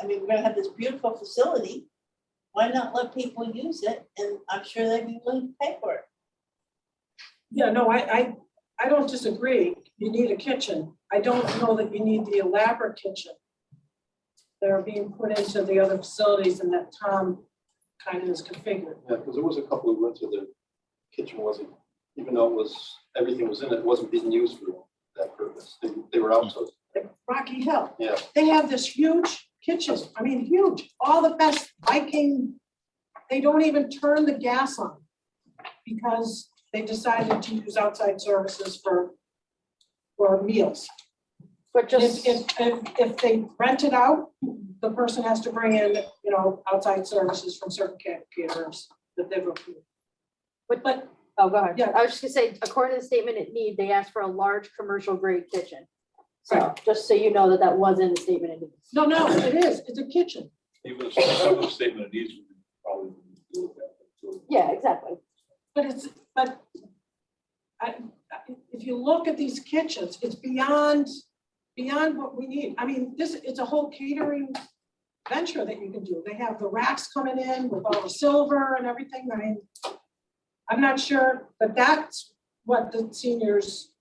Speaker 8: I mean, we're gonna have this beautiful facility. Why not let people use it? And I'm sure they'd be willing to pay for it.
Speaker 6: Yeah, no, I don't disagree. You need a kitchen. I don't know that you need the elaborate kitchen that are being put into the other facilities and that Tom kind of is configured.
Speaker 1: Yeah, because there was a couple we went to, the kitchen wasn't, even though it was, everything was in it, it wasn't being used for that purpose. They were outsourced.
Speaker 6: Like Rocky Hill,
Speaker 1: Yeah,
Speaker 6: they have this huge kitchen. I mean, huge, all the best Viking. They don't even turn the gas on because they decided to use outside services for meals.
Speaker 4: But just,
Speaker 6: If they rent it out, the person has to bring in, you know, outside services from certain caterers that they've approved. But,
Speaker 4: oh, go ahead.
Speaker 6: Yeah.
Speaker 4: I was just gonna say, according to the statement at need, they asked for a large commercial grade kitchen. So
Speaker 6: Right.
Speaker 4: just so you know that that was in the statement at need.
Speaker 6: no, it is, it's a kitchen.
Speaker 5: Even if some of the statement of needs would probably do with that. So
Speaker 4: Yeah, exactly.
Speaker 6: But if you look at these kitchens, it's beyond what we need. I mean, it's a whole catering venture that you can do. They have the racks coming in with all the silver and everything. I mean, I'm not sure, but that's what the seniors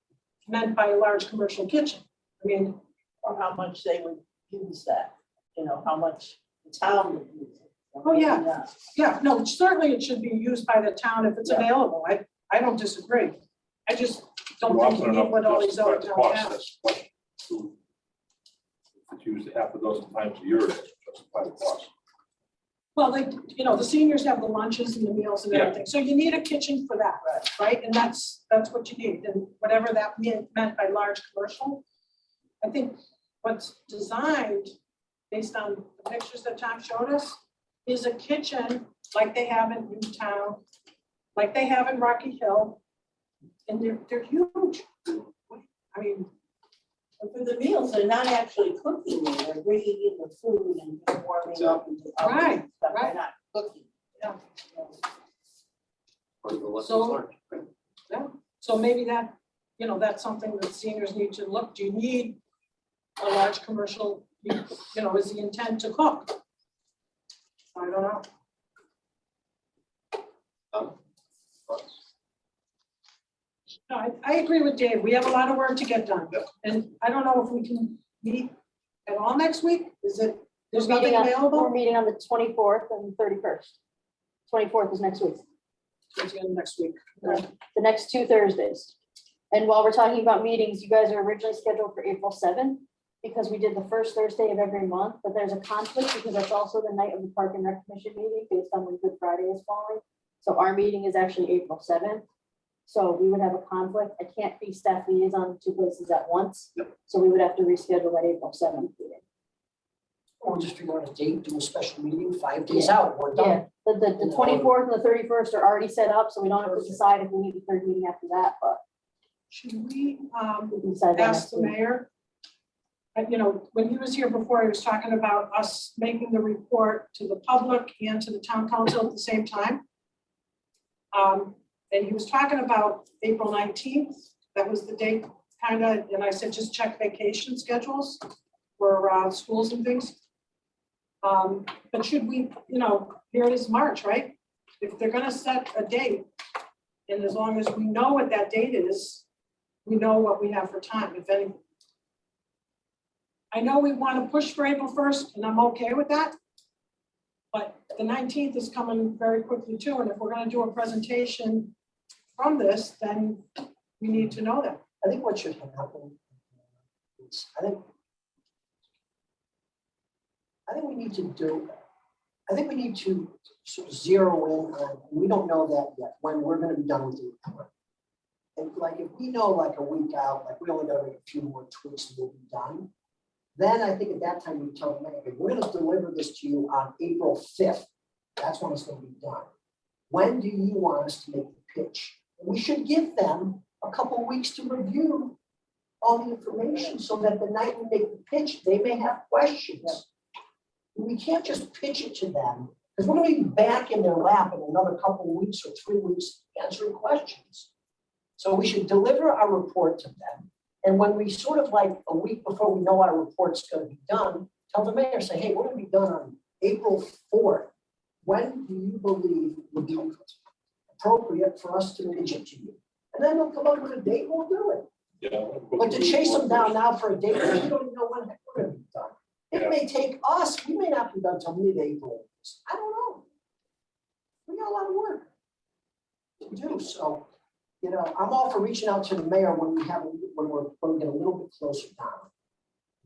Speaker 6: meant by a large commercial kitchen. I mean,
Speaker 8: Or how much they would use that, you know, how much the town would use it.
Speaker 6: Oh, yeah. Yeah, no, certainly it should be used by the town if it's
Speaker 8: Yeah.
Speaker 6: available. I don't disagree. I just don't
Speaker 5: you
Speaker 6: think
Speaker 5: often
Speaker 6: you need
Speaker 5: enough
Speaker 6: what all these
Speaker 5: justify
Speaker 6: other
Speaker 5: the
Speaker 6: towns
Speaker 5: cost,
Speaker 6: have.
Speaker 5: that's what food. If it's used half a dozen times a year, that's justify the cost.
Speaker 6: Well, like, you know, the seniors have the lunches and the meals and
Speaker 5: Yeah.
Speaker 6: everything, so you need a kitchen for that, right? And that's what you need, and whatever that meant by large commercial. I think what's designed, based on the pictures that Tom showed us, is a kitchen like they have in Newtown, like they have in Rocky Hill, and they're huge. I mean,
Speaker 8: But for the meals, they're not actually cooking, they're bringing in the food and warming up and stuff.
Speaker 6: Right,
Speaker 8: They're
Speaker 6: right.
Speaker 8: not cooking.
Speaker 6: Yeah.
Speaker 1: part of the lessons
Speaker 6: So-
Speaker 1: learned, right?
Speaker 6: so maybe that, you know, that's something that seniors need to look, do you need a large commercial, you know, is the intent to cook? I don't know.
Speaker 1: Thoughts?
Speaker 6: No, I agree with Dave. We have a lot of work to get done.
Speaker 1: Yep.
Speaker 6: And I don't know if we can meet at all next week. There's
Speaker 4: We're
Speaker 6: nothing
Speaker 4: meeting on
Speaker 6: available?
Speaker 4: the 24th and 31st. 24th is next week,
Speaker 6: Towards the end of next week.
Speaker 4: the next 2 Thursdays. And while we're talking about meetings, you guys are originally scheduled for April 7th because we did the first Thursday of every month, but there's a conflict because that's also the night of the Park and Rec Commission meeting based on when Good Friday is falling. So our meeting is actually April 7th. So we would have a conflict. I can't be staff liaison in 2 places at once.
Speaker 1: Yep.
Speaker 4: So we would have to reschedule that April 7th meeting.
Speaker 3: Or just figure out a date, do a special meeting 5 days out, we're done.
Speaker 4: Yeah, the 24th and the 31st are already set up, so we don't have to decide if we need a third meeting after that, but
Speaker 6: Should we
Speaker 4: we can decide that
Speaker 6: ask
Speaker 4: next
Speaker 6: the
Speaker 4: week.
Speaker 6: mayor? You know, when he was here before, he was talking about us making the report to the public and to the town council at the same time. And he was talking about April 19th. That was the date, kind of, and I said, just check vacation schedules for schools and things. But should we, you know, here it is March, right? If they're gonna set a date, and as long as we know what that date is, we know what we have for time, if any. I know we want to push for April 1st, and I'm okay with that. But the 19th is coming very quickly too, and if we're gonna do a presentation from this, then we need to know that.
Speaker 3: I think what should happen is, I think we need to sort of zero in on, we don't know that yet, when we're gonna be done with the report. And like, if we know like a week out, like we only gotta make a few more tweaks and we'll be done, then I think at that time we tell them, okay, we're gonna deliver this to you on April 5th. That's when it's gonna be done. When do you want us to make the pitch? We should give them a couple of weeks to review all the information so that the night we make the pitch, they may have questions. We can't just pitch it to them, because we're gonna be back in their lap in another couple of weeks or 3 weeks answering questions. So we should deliver our report to them. And when we sort of like a week before we know our report's gonna be done, tell the mayor, say, hey, we're gonna be done on April 4th. When do you believe would be appropriate for us to pitch it to you? And then they'll come up with a date, we'll do it.
Speaker 5: Yeah.
Speaker 3: But to chase them down now for a date, we don't even know when we're gonna be done. It
Speaker 5: Yeah.
Speaker 3: may take us, we may not be done till mid-April. I don't know. We got a lot of work to do, so, you know, I'm all for reaching out to the mayor when we get a little bit closer down.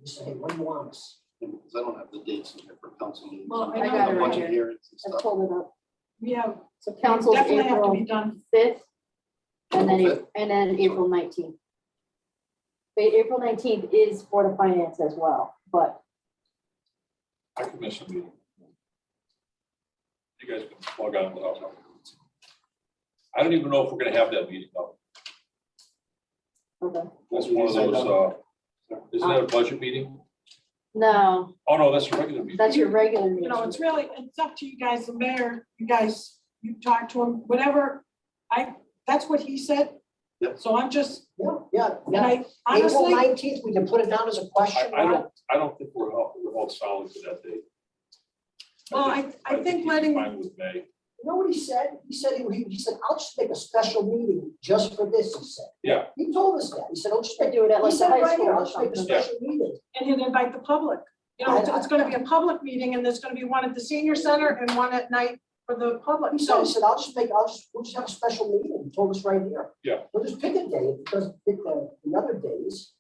Speaker 3: You say, hey, what do you want us?
Speaker 1: Because I don't have the dates in here for council meetings.
Speaker 6: Well, I
Speaker 4: I got it right
Speaker 1: Budget
Speaker 4: here.
Speaker 1: hearings and
Speaker 4: I
Speaker 1: stuff.
Speaker 4: pulled it up.
Speaker 6: We have,
Speaker 4: So council's
Speaker 6: definitely have to be
Speaker 4: April
Speaker 6: done.
Speaker 4: 5th, and then,
Speaker 1: April 5th?
Speaker 4: and then April 19th. But April 19th is Board of Finance as well, but
Speaker 5: I can miss a meeting. You guys can log on without me. I don't even know if we're gonna have that meeting though.
Speaker 4: okay.
Speaker 5: That's one of those, isn't that a budget meeting?
Speaker 4: No,
Speaker 5: Oh, no, that's a regular meeting.
Speaker 4: that's your regular meeting.
Speaker 6: You know, it's really, it's up to you guys, the mayor, you guys, you talk to him, whatever. That's what he said.
Speaker 1: Yep.
Speaker 6: So I'm just,
Speaker 3: Yeah.
Speaker 6: and I
Speaker 3: April
Speaker 6: honestly,
Speaker 3: 19th, we can put it down as a question.
Speaker 5: I don't think we're all solid for that date.
Speaker 6: well, I think
Speaker 5: he's
Speaker 6: letting,
Speaker 5: fine with May.
Speaker 3: You know what he said? He said, I'll just make a special meeting just for this, he said.
Speaker 5: Yeah.
Speaker 3: He told us that. He said, I'll just make,
Speaker 4: Do it at
Speaker 3: he
Speaker 4: like the
Speaker 3: said
Speaker 4: high
Speaker 3: right
Speaker 4: school
Speaker 3: here,
Speaker 4: or
Speaker 3: I'll just make a
Speaker 4: something.
Speaker 3: special meeting.
Speaker 6: and he'd invite the public. You know, it's gonna be a public meeting and there's gonna be one at the senior center and one at night for the public.
Speaker 3: He said,
Speaker 6: So,
Speaker 3: we'll just have a special meeting. He told us right here.
Speaker 5: Yeah.
Speaker 3: We'll just pick a day. If it doesn't pick the other days,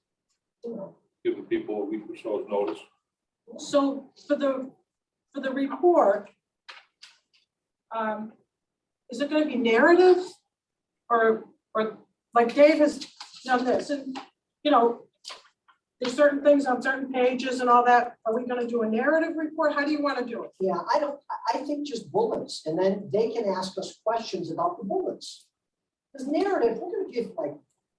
Speaker 3: you know.
Speaker 5: Give the people a week or so's notice.
Speaker 6: so for the report, is it gonna be narrative? Or like Dave has done this and, you know, there's certain things on certain pages and all that. Are we gonna do a narrative report? How do you wanna do it?
Speaker 3: Yeah, I think just bullets, and then they can ask us questions about the bullets. Because narrative, we're gonna give like,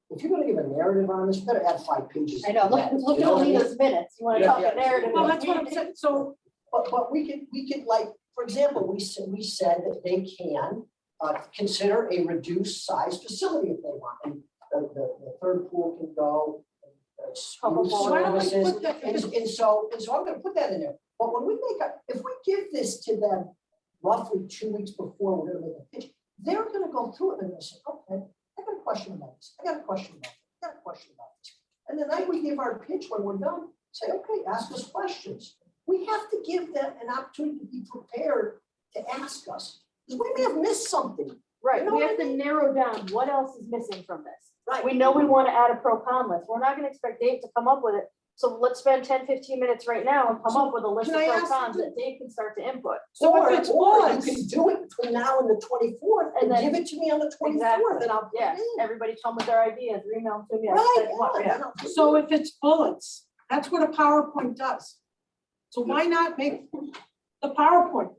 Speaker 3: if you're gonna give a narrative on this, you better add 5 pages.
Speaker 4: I know, look
Speaker 3: You
Speaker 4: at
Speaker 3: know what I mean?
Speaker 4: Alina's minutes. You want to
Speaker 5: Yeah.
Speaker 4: talk a narrative?
Speaker 6: Well, that's what I'm saying. So,
Speaker 3: But we could like, for example, we said that they can consider a reduced size facility if they want. And the third pool can go.
Speaker 4: Couple
Speaker 3: School
Speaker 4: more.
Speaker 6: why don't we
Speaker 3: services,
Speaker 6: put that,
Speaker 3: and so I'm gonna put that in there. But when we if we give this to them roughly 2 weeks before we're gonna make a pitch, they're gonna go through it and they'll say, okay, I got a question about this, I got a question about this, I got a question about this. And the night we give our pitch, when we're done, say, okay, ask us questions. We have to give them an opportunity to be prepared to ask us, because we may have missed something.
Speaker 4: Right,
Speaker 3: You know
Speaker 4: we
Speaker 3: what
Speaker 4: have
Speaker 3: I
Speaker 4: to narrow down what else is missing from this.
Speaker 3: Right.
Speaker 4: We know we want to add a pro con list. We're not gonna expect Dave to come up with it. So let's spend 10-15 minutes right now and come up with a list of
Speaker 6: Can I
Speaker 4: pro
Speaker 6: ask
Speaker 4: cons
Speaker 6: something?
Speaker 4: that Dave can start to input.
Speaker 6: so
Speaker 3: Or
Speaker 6: if it's
Speaker 3: you
Speaker 6: bullets,
Speaker 3: can do it between now and the 24th
Speaker 4: And
Speaker 3: and
Speaker 4: then-
Speaker 3: give it to me on the 24th
Speaker 4: Exactly.
Speaker 3: and I'll put
Speaker 4: Yeah,
Speaker 3: it in.
Speaker 4: everybody come with their ideas, or email them to me. I'll
Speaker 3: Right,
Speaker 4: set them up,
Speaker 3: yeah,
Speaker 4: yeah.
Speaker 3: then I'll do
Speaker 6: so
Speaker 3: it.
Speaker 6: if it's bullets, that's what a PowerPoint does. So why not make the PowerPoint?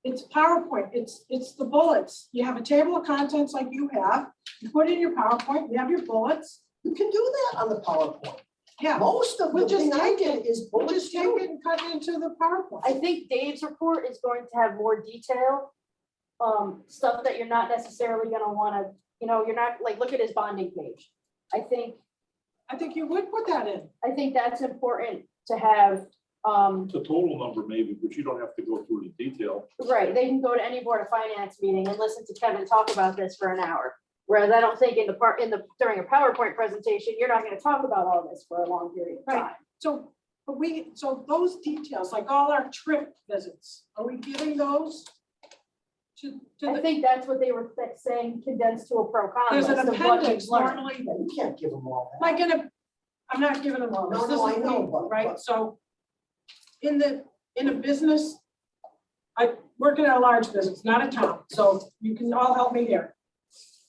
Speaker 6: It's PowerPoint, it's the bullets. You have a table of contents like you have, you put in your PowerPoint, you have your bullets.
Speaker 3: You can do that on the PowerPoint.
Speaker 6: Yeah,
Speaker 3: Most of the
Speaker 6: We'll just
Speaker 3: thing I
Speaker 6: take
Speaker 3: get is
Speaker 6: we'll
Speaker 3: bullets
Speaker 6: just take
Speaker 3: too.
Speaker 6: it and cut it into the PowerPoint.
Speaker 4: I think Dave's report is going to have more detail, stuff that you're not necessarily gonna wanna, you know, you're not, like, look at his bonding page. I think
Speaker 6: You would put that in.
Speaker 4: that's important to have,
Speaker 5: It's a total number maybe, but you don't have to go through the detail.
Speaker 4: right, they can go to any Board of Finance meeting and listen to Kevin talk about this for an hour. Whereas I don't think during a PowerPoint presentation, you're not gonna talk about all this for a long period of
Speaker 6: Right.
Speaker 4: time.
Speaker 6: So, so those details, like all our trip visits, are we giving those to
Speaker 4: I
Speaker 6: the,
Speaker 4: think that's what they were saying, condensed to a pro con
Speaker 6: there's
Speaker 4: list
Speaker 6: an
Speaker 4: of what
Speaker 6: appendix
Speaker 4: you've learned.
Speaker 6: normally,
Speaker 3: Yeah, you can't give them all that.
Speaker 6: like I'm not giving them all this.
Speaker 3: No,
Speaker 6: This
Speaker 3: no,
Speaker 6: is
Speaker 3: I know,
Speaker 6: me,
Speaker 3: but-
Speaker 6: right? So in a business, I work in a large business, not a town, so you can all help me here.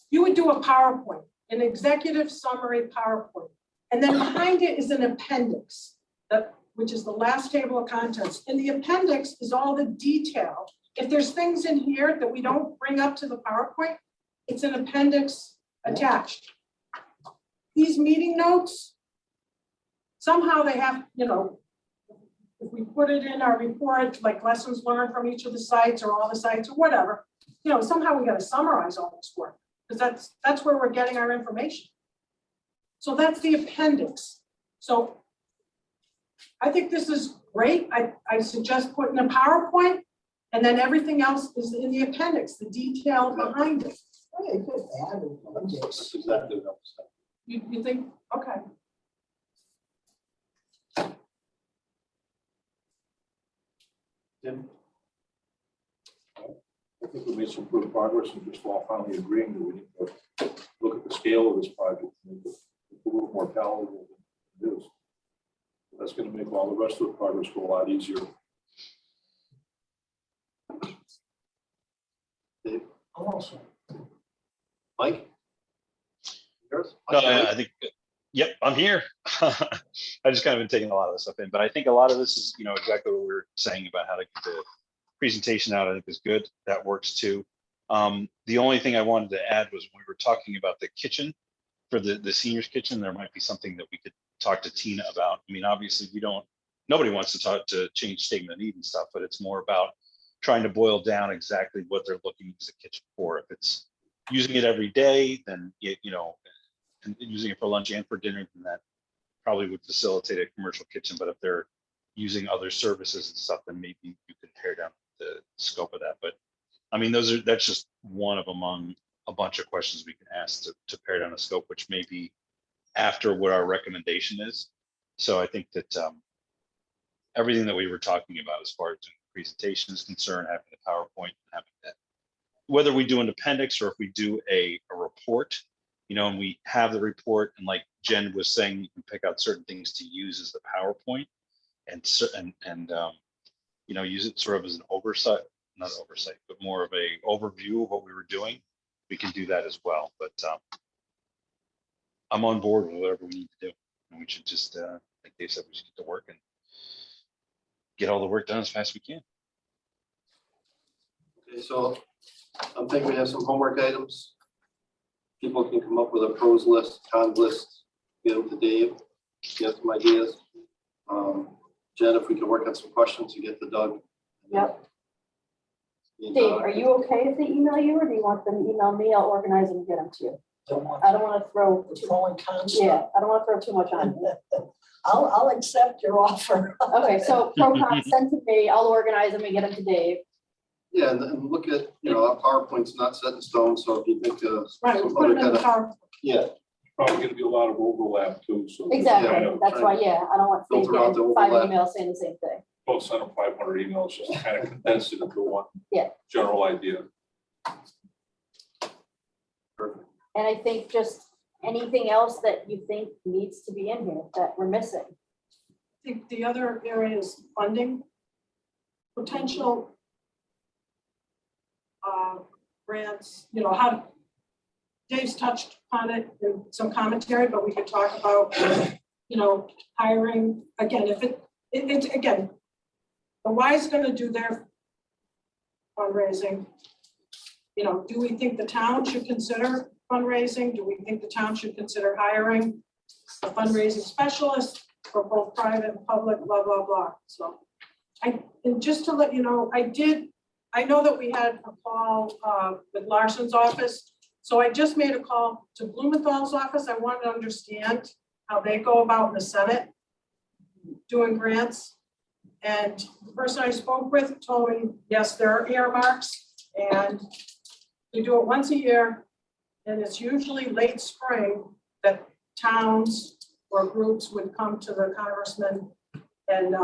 Speaker 6: You would do a PowerPoint, an executive summary PowerPoint, and then behind it is an appendix, which is the last table of contents. In the appendix is all the detail. If there's things in here that we don't bring up to the PowerPoint, it's an appendix attached. These meeting notes, somehow they have, if we put it in our report, like lessons learned from each of the sites or all the sites or whatever, somehow we got to summarize all this work, because that's where we're getting our information. So that's the appendix. So I think this is great. I suggest putting a PowerPoint, and then everything else is in the appendix, the detail behind it.
Speaker 3: Yeah, you could add an appendix.
Speaker 1: That's exactly what I'm saying.
Speaker 6: You think, okay.
Speaker 1: Tim?
Speaker 5: I think we made some good progress and just all finally agreeing that we need to look at the scale of this project, and make it a little more palatable than it is. That's gonna make all the rest of the progress go a lot easier.
Speaker 1: Dave?
Speaker 3: I'm also.
Speaker 1: Mike? Yours?
Speaker 7: No, I think, yep, I'm here. I just kind of been taking a lot of this stuff in, but I think a lot of this is, exactly what we were saying about how to get the presentation out. I think is good. That works too. The only thing I wanted to add was when we were talking about the kitchen for the seniors kitchen, there might be something that we could talk to Tina about. I mean, obviously nobody wants to change statement of need and stuff, but it's more about trying to boil down exactly what they're looking to use the kitchen for. If it's using it every day, then and using it for lunch and for dinner, then that probably would facilitate a commercial kitchen. But if they're using other services and stuff, then maybe you could pare down the scope of that. But I mean, that's just one of among a bunch of questions we can ask to pare down the scope, which may be after what our recommendation is. So I think that everything that we were talking about as far as the presentation is concerned, having the PowerPoint, having that, whether we do an appendix or if we do a report, and we have the report, and like Jen was saying, you can pick out certain things to use as the PowerPoint and use it sort of as an oversight, not oversight, but more of a overview of what we were doing. We can do that as well, but I'm on board with whatever we need to do. And we should just, like Dave said, we should get to work and get all the work done as fast as we can.
Speaker 1: Okay, so I'm thinking we have some homework items. People can come up with a pros list, con list, get them to Dave, get some ideas. Jen, if we can work on some questions, you get to Doug.
Speaker 4: Yep.
Speaker 1: And,
Speaker 4: Dave, are you okay if they email you, or do you want them to email me? I'll organize them and get them to you.
Speaker 3: Don't want
Speaker 4: I don't want to throw,
Speaker 3: the pro and con
Speaker 4: yeah,
Speaker 3: stuff.
Speaker 4: I don't want to throw too much on you.
Speaker 3: I'll accept your offer.
Speaker 4: Okay, so pro con send to me, I'll organize them and get them to Dave.
Speaker 1: Yeah, and look at, our PowerPoint's not set in stone, so if you think
Speaker 6: Right,
Speaker 1: some
Speaker 6: put
Speaker 1: other
Speaker 6: it in
Speaker 1: kind
Speaker 6: the
Speaker 1: of,
Speaker 6: PowerPoint.
Speaker 1: yeah,
Speaker 5: Probably gonna be a lot of overlap too, so.
Speaker 4: Exactly, that's why, yeah, I don't want Dave
Speaker 1: Filter out the
Speaker 4: getting 5
Speaker 1: overlap.
Speaker 4: emails saying the same thing.
Speaker 5: Don't send them 500 emails, just kind of condense it into one.
Speaker 4: Yeah.
Speaker 5: General idea.
Speaker 1: perfect.
Speaker 4: And I think just anything else that you think needs to be in here that we're missing.
Speaker 6: I think the other area is funding, potential grants, how Dave's touched on it in some commentary, but we could talk about, hiring, again, if it's again, the Y is going to do their fundraising. Do we think the town should consider fundraising? Do we think the town should consider hiring a fundraising specialist for both private and public, blah, blah, blah. So and just to let you know, I know that we had a call with Larson's office. So I just made a call to Blumenthal's office. I wanted to understand how they go about in the Senate doing grants. And the person I spoke with told me, yes, there are earmarks and they do it once a year. And it's usually late spring that towns or groups would come to the congressman and,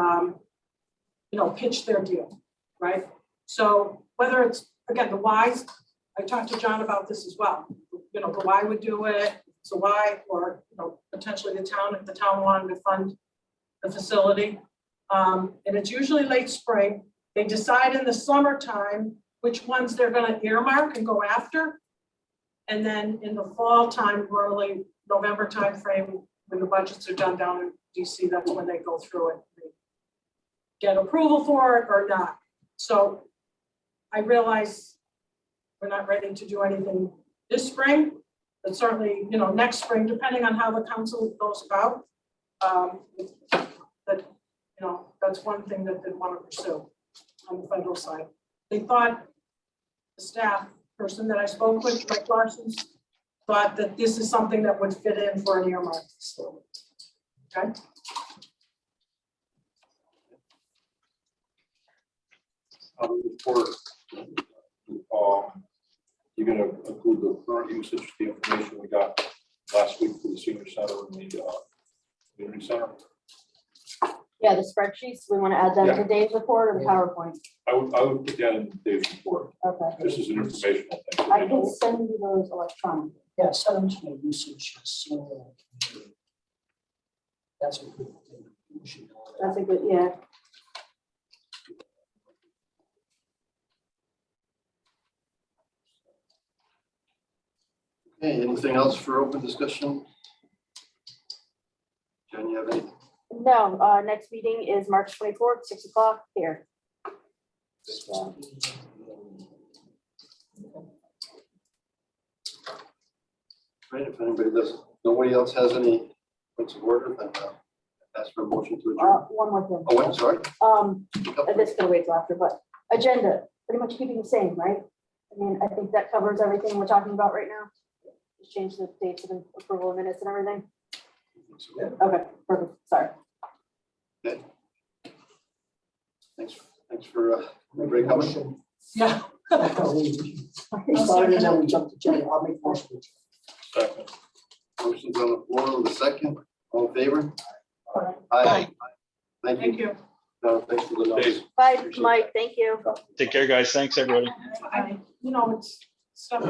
Speaker 6: pitch their deal, right? So whether it's again, the whys, I talked to John about this as well. You know, the why would do it, so why, or, you know, potentially the town, if the town wanted to fund the facility. And it's usually late spring. They decide in the summertime which ones they're gonna earmark and go after. And then in the fall time, early November timeframe, when the budgets are done down in DC, that's when they go through it. They get approval for it or not. So I realize we're not ready to do anything this spring, but certainly, you know, next spring, depending on how the council goes about. That, you know, that's one thing that they want to pursue on the federal side. They thought, the staff person that I spoke with, Mike Larson's, thought that this is something that would fit in for an earmark facility. Okay?
Speaker 5: Report, you're gonna include the current usage, the information we got last week for the senior center and the community center.
Speaker 4: Yeah, the spreadsheets, we want to add that to Dave's report or the PowerPoint?
Speaker 5: I would put that in Dave's report.
Speaker 4: Okay.
Speaker 5: This is an informational thing.
Speaker 4: I can send you those electronically.
Speaker 3: Yeah, send them to me, usage, senior community. That's a good thing. You should know that.
Speaker 4: That's a good, yeah.
Speaker 1: Okay, anything else for open discussion? Jen, you have anything?
Speaker 4: No, next meeting is March 24th, 6 o'clock here.
Speaker 1: Right, if anybody doesn't, nobody else has any points of order, then ask for a motion to adjourn.
Speaker 4: One more thing.
Speaker 1: Oh, I'm sorry.
Speaker 4: This gonna wait till after, but agenda, pretty much keeping the same, right? I mean, I think that covers everything we're talking about right now. Just change the dates and approval of minutes and everything. Okay, perfect, sorry.
Speaker 1: Thanks for break up.
Speaker 3: Motion.
Speaker 6: Yeah.
Speaker 3: We started and then we jumped to Jenny. I'll make motion.
Speaker 5: Second.
Speaker 1: Motion's on the floor with a second. All in favor?
Speaker 6: Aye.
Speaker 1: Aye. Thank
Speaker 6: Thank
Speaker 1: you.
Speaker 6: you.
Speaker 1: Thanks for the notes.
Speaker 4: Bye, Mike, thank you.
Speaker 7: Take care, guys. Thanks, everybody.
Speaker 6: You know, it's stuff.